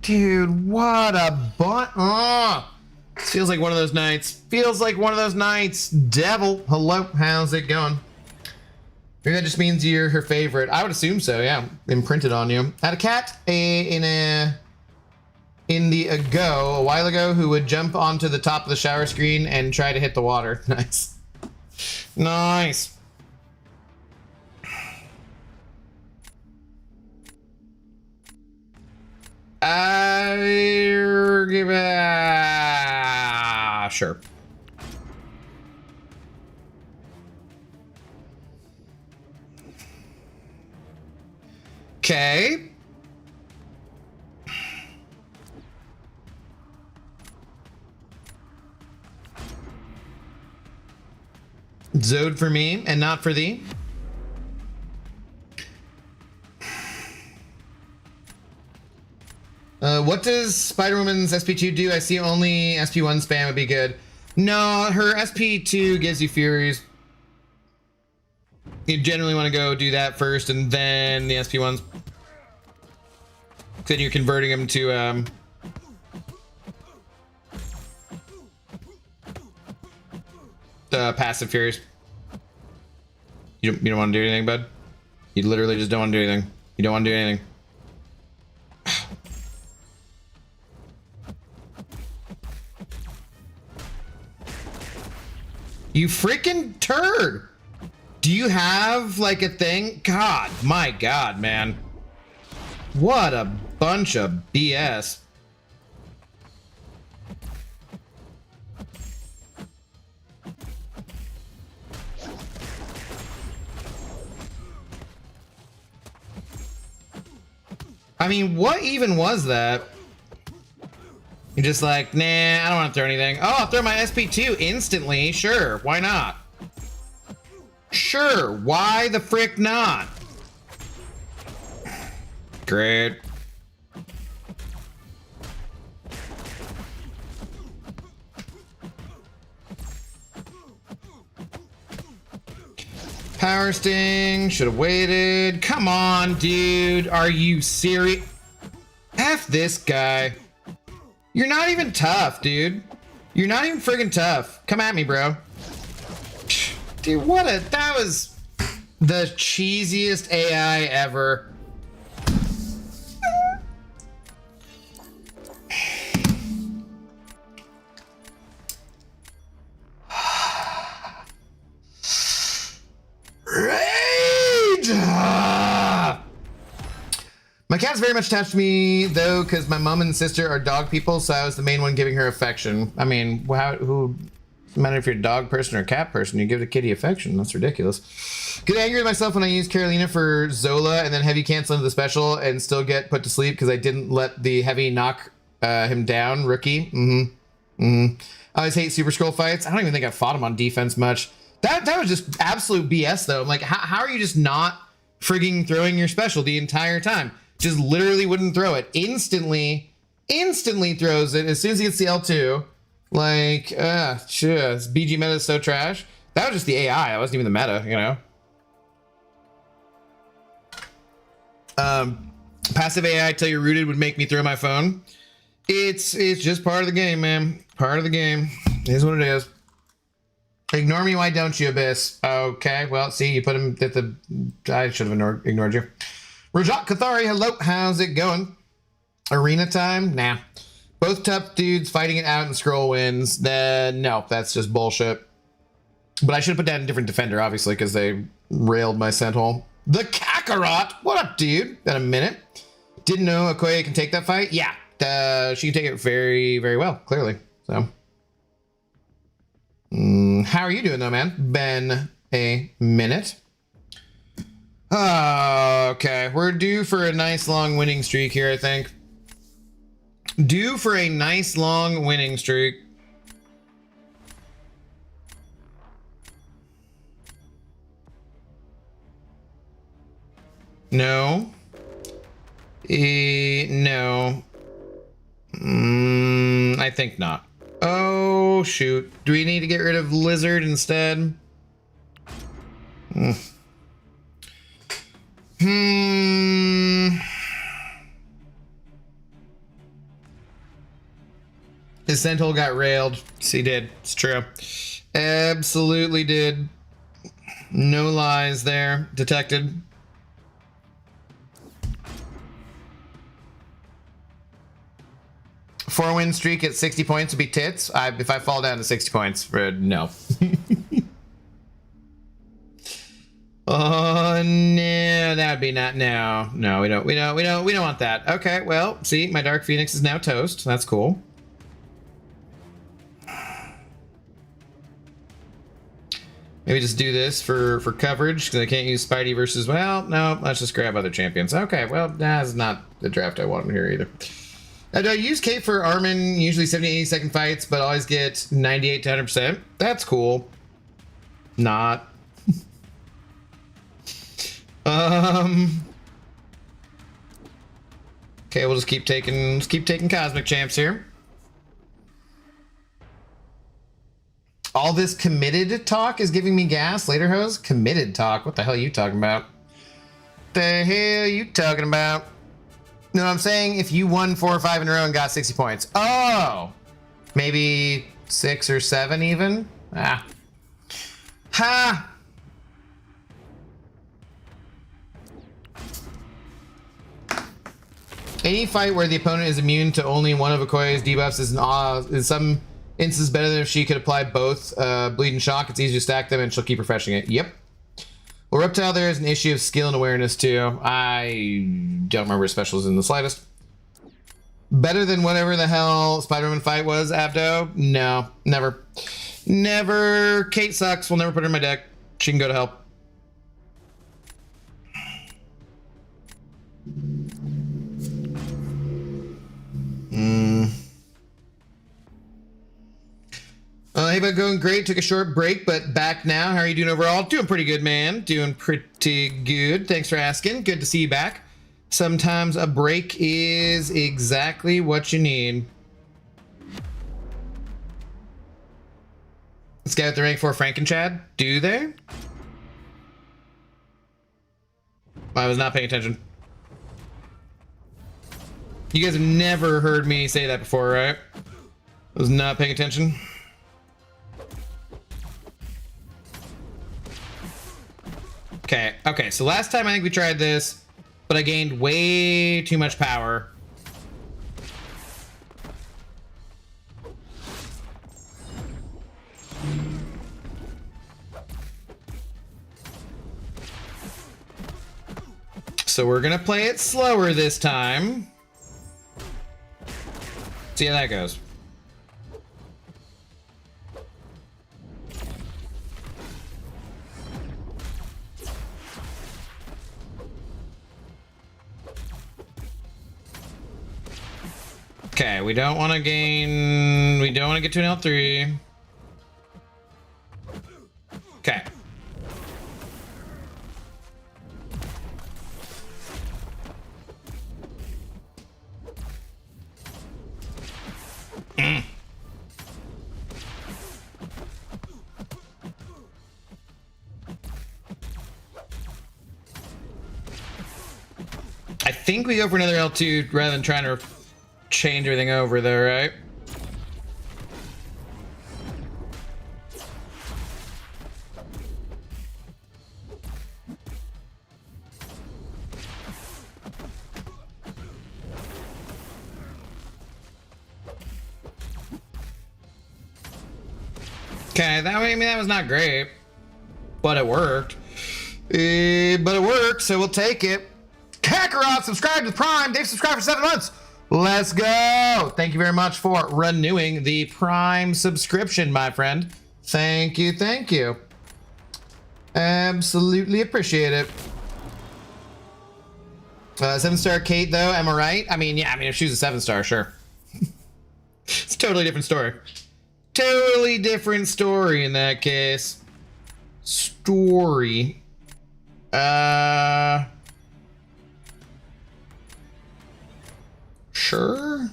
Dude, what a feels like one of those nights. Feels like one of those nights. Devil, hello, how's it going? Maybe that just means you're her favorite. I would assume so, yeah. Imprinted on you. I had a cat in the a while ago who would jump onto the top of the shower screen and try to hit the water. Nice. Nice. Give it, sure. Okay. Zode for me and not for thee. What does Spider-Woman's SP2 do? I see only SP1 spam would be good. No, her SP2 gives you Furies. You generally want to go do that first and then the SP1s. Then you're converting them to the passive Furies. You don't want to do anything, bud? You literally just don't want to do anything. You don't want to do anything. You freaking turd! Do you have like a thing? God, my God, man. What a bunch of BS. I mean, what even was that? You're just like, nah, I don't want to throw anything. Oh, I'll throw my SP2 instantly. Sure, why not? Sure, why the frick not? Great. Power Sting, should have waited. Come on, dude. Are you serious? F this guy. You're not even tough, dude. You're not even friggin' tough. Come at me, bro. Dude, that was the cheesiest AI ever. Rage! My cat's very much attached to me, though, because my mom and sister are dog people, so I was the main one giving her affection. I mean, who matter if you're a dog person or a cat person, you give the kitty affection. That's ridiculous. Get angry with myself when I use Carolina for Zola and then heavy cancel into the special and still get put to sleep because I didn't let the heavy knock him down, rookie. I always hate Super Scroll fights. I don't even think I fought him on defense much. That was just absolute BS, though. I'm like, how are you just not frigging throwing your special the entire time? Just literally wouldn't throw it. Instantly throws it as soon as he gets the L2. Like, this BG meta is so trash. That was just the AI. That wasn't even the meta, you know? Passive AI till you're rooted would make me throw my phone. It's just part of the game, man. Part of the game. It is what it is. Ignore me, why don't you, Abyss? Okay, well, see, you put him at the... I should have ignored you. Rajat Kathari, hello, how's it going? Arena time? Nah. Both tough dudes fighting it out and scroll wins. No, that's just bullshit. But I should have put down a different defender, obviously, because they railed my Sentinel. The Kakarot! What up, dude? Been a minute. Didn't know Okoye can take that fight? Yeah, she can take it very, very well, clearly. So... how are you doing though, man? Been a minute. Okay, we're due for a nice long winning streak here, I think. Due for a nice long winning streak. No. No. I think not. Oh, shoot. Do we need to get rid of Lizard instead? His Sentinel got railed. Yes, he did. It's true. Absolutely did. No lies there detected. Four-win streak at 60 points would be tits. If I fall down to 60 points, no. Oh no, that'd be not. No, we don't want that. Okay, well, see, my Dark Phoenix is now toast. That's cool. Maybe just do this for coverage because I can't use Spidey versus. Well, no, let's just grab other champions. Okay, well, that's not the draft I want here either. Do I use Kate for Armin, usually 70-80 second fights, but always get 98 to 100%? That's cool. Not. Okay, we'll just keep taking cosmic champs here. All this committed talk is giving me gas. Later hose? Committed talk? What the hell are you talking about? The hell are you talking about? No, I'm saying if you won 4 or 5 in a row and got 60 points. Oh! Maybe 6 or 7 even? Ah. Ha! Any fight where the opponent is immune to only one of Okoye's debuffs is in some instances better than if she could apply both. Bleed and shock, it's easy to stack them and she'll keep refreshing it. Yep. Well, Reptile, there is an issue of skill and awareness too. I don't remember specials in the slightest. Better than whatever the hell Spider-Man fight was, Abdo? No, never. Never. Kate sucks. We'll never put her in my deck. She can go to help. Hey, bud, going great. Took a short break, but back now. How are you doing overall? Doing pretty good, man. Doing pretty good. Thanks for asking. Good to see you back. Sometimes a break is exactly what you need. This guy with the rank 4 Frankenchad. Do they? I was not paying attention. You guys have never heard me say that before, right? I was not paying attention. Okay, okay, so last time I think we tried this, but I gained way too much power. So we're gonna play it slower this time. See how that goes. Okay, we don't want to gain... We don't want to get to an L3. Okay. I think we go for another L2 rather than trying to change everything over there, right? Okay, that way, I mean, that was not great, but it worked. But it worked, so we'll take it. Kakarot, subscribe to Prime. Dave subscribed for 7 months. Let's go. Thank you very much for renewing the Prime subscription, my friend. Thank you, thank you. Absolutely appreciate it. 7-star Kate, though, am I right? I mean, yeah, I mean, if she was a 7-star, sure. It's a totally different story. Totally different story in that case. Story. Sure.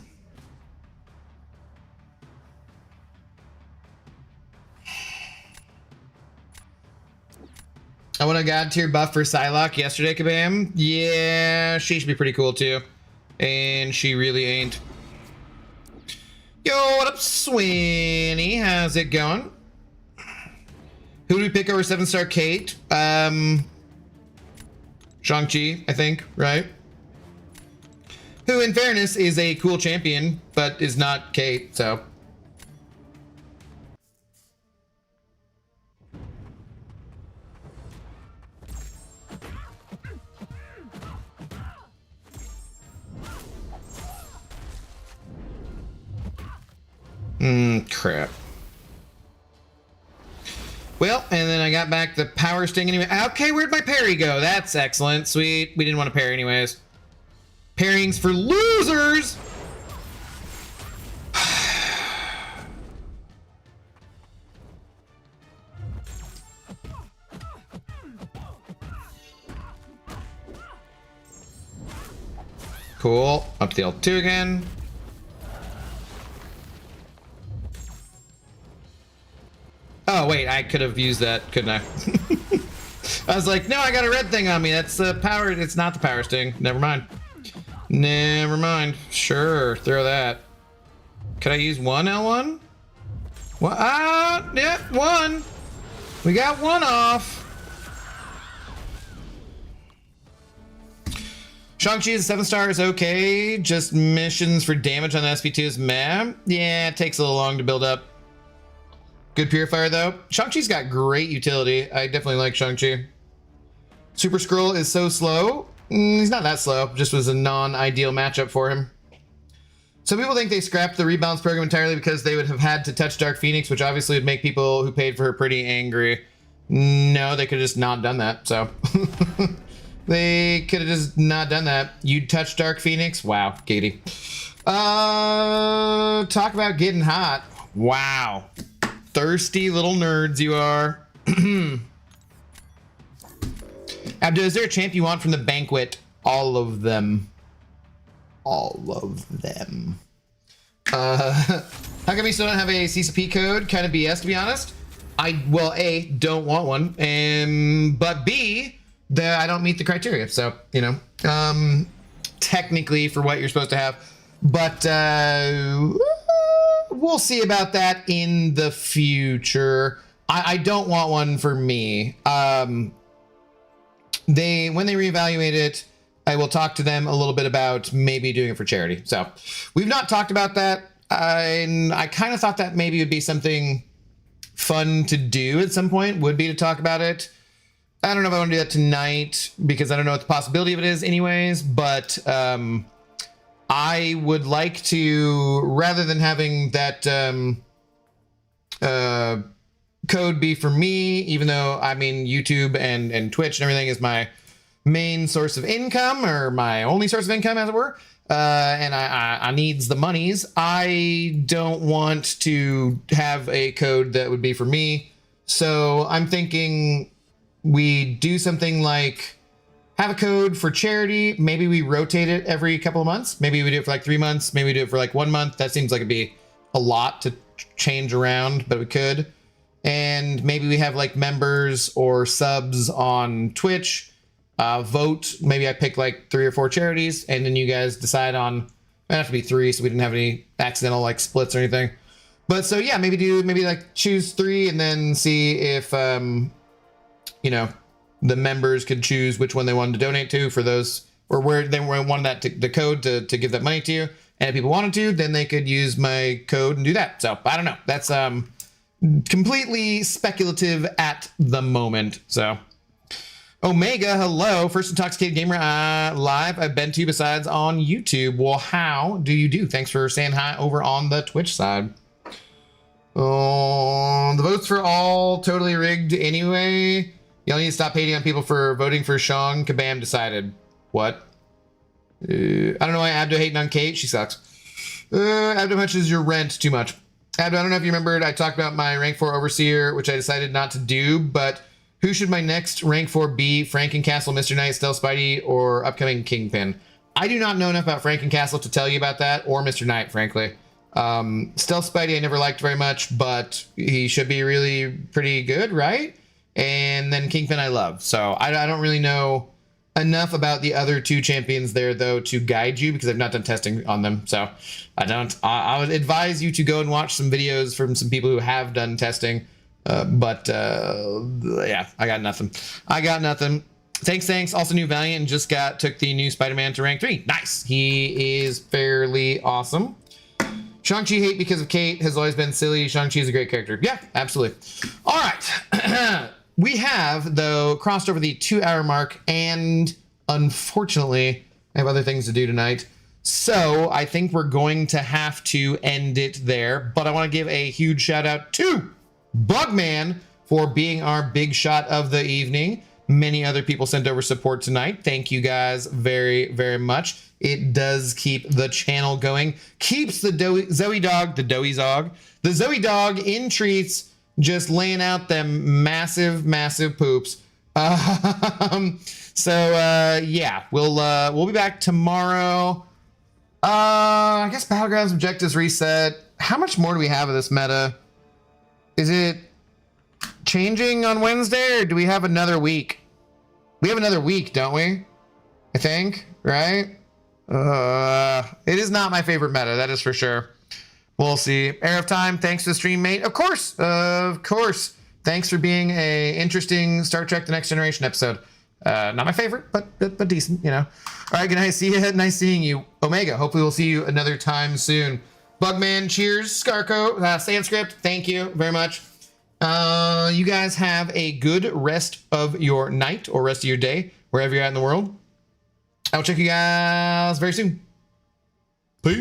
I want a god tier buff for Psylocke yesterday, Kabam. Yeah, she should be pretty cool too. And she really ain't. Yo, what up, Swinny? How's it going? Who do we pick over 7-star Kate? Shang-Chi, I think, right? Who, in fairness, is a cool champion, but is not Kate, so. Crap. Well, and then I got back the power sting anyway. Okay, where'd my parry go? That's excellent. Sweet. We didn't want to parry anyways. Parrying's for losers! Cool. Up to the L2 again. Oh, wait, I could have used that, couldn't I? I was like, no, I got a red thing on me. That's the power. It's not the power sting. Never mind. Never mind. Sure, throw that. Could I use one L1? What? Yeah, one. We got one off. Shang-Chi is 7-star is okay. Just missions for damage on the SP2 is meh. Yeah, it takes a little long to build up. Good purifier though. Shang-Chi's got great utility. I definitely like Shang-Chi. Super Skrull is so slow. He's not that slow. Just was a non-ideal matchup for him. Some people think they scrapped the rebalance program entirely because they would have had to touch Dark Phoenix, which obviously would make people who paid for her pretty angry. No, they could have just not done that, so. They could have just not done that. You'd touch Dark Phoenix? Wow, Katie. Talk about getting hot. Wow. Thirsty little nerds you are. Abdo, is there a champ you want from the banquet? All of them. All of them. How come we still don't have a CCP code? Kind of BS, to be honest. Well, A, don't want one. But B, I don't meet the criteria. So, you know, technically for what you're supposed to have. But we'll see about that in the future. I don't want one for me. when they reevaluate it, I will talk to them a little bit about maybe doing it for charity. So we've not talked about that. I kind of thought that maybe would be something fun to do at some point, would be to talk about it. I don't know if I want to do that tonight because I don't know what the possibility of it is anyways, but I would like to, rather than having that code be for me, even though, I mean, YouTube and Twitch and everything is my main source of income, or my only source of income, as it were, and I needs the monies. I don't want to have a code that would be for me. So I'm thinking we do something like have a code for charity. Maybe we rotate it every couple of months. Maybe we do it for like 3 months. Maybe we do it for like 1 month. That seems like it'd be a lot to change around, but we could. And maybe we have like members or subs on Twitch vote. Maybe I pick like 3 or 4 charities, and then you guys decide on. It might have to be 3, so we didn't have any accidental like splits or anything. But so yeah, maybe like choose 3 and then see if you know, the members could choose which one they wanted to donate to for those, or where they wanted that the code to give that money to you. And if people wanted to, then they could use my code and do that. So I don't know. That's completely speculative at the moment. So Omega, hello. First Intoxicated Gamer live I've been to besides on YouTube. Well, how do you do? Thanks for saying hi over on the Twitch side. Oh, the votes for all totally rigged anyway. Y'all need to stop hating on people for voting for Sean. Kabam decided. What? I don't know why Abdo hating on Kate. She sucks. Abdo, how much is your rent? Too much. Abdo, I don't know if you remembered, I talked about my rank 4 overseer, which I decided not to do, but who should my next rank 4 be? Frankencastle, Mr. Knight, Stealth Spidey, or upcoming Kingpin? I do not know enough about Frankencastle to tell you about that, or Mr. Knight, frankly. Stealth Spidey I never liked very much, but he should be really pretty good, right? And then Kingpin I love. So I don't really know enough about the other 2 champions there, though, to guide you, because I've not done testing on them. So I would advise you to go and watch some videos from some people who have done testing. Yeah, I got nothing. Thanks. Also, new Valiant just took the new Spider-Man to rank 3. Nice. He is fairly awesome. Shang-Chi hate because of Kate has always been silly. Shang-Chi is a great character. Yeah, absolutely. All right. We have, though, crossed over the 2-hour mark, and unfortunately, I have other things to do tonight. So I think we're going to have to end it there. But I want to give a huge shout out to Bugman for being our big shot of the evening. Many other people sent over support tonight. Thank you guys very, very much. It does keep the channel going. Keeps the Zoe dog in treats, just laying out them massive poops. Yeah, we'll be back tomorrow. I guess Battlegrounds objectives reset. How much more do we have of this meta? Is it changing on Wednesday, or do we have another week? We have another week, don't we? I think, right? It is not my favorite meta, that is for sure. We'll see. Air of Time, thanks to the stream, mate. Of course. Thanks for being a interesting Star Trek: The Next Generation episode. Not my favorite, but decent, you know. All right, good night. See you. Nice seeing you, Omega. Hopefully we'll see you another time soon. Bugman, cheers. Scarco, Sanskrit, thank you very much. You guys have a good rest of your night or rest of your day, wherever you're at in the world. I will check you guys very soon. Peace.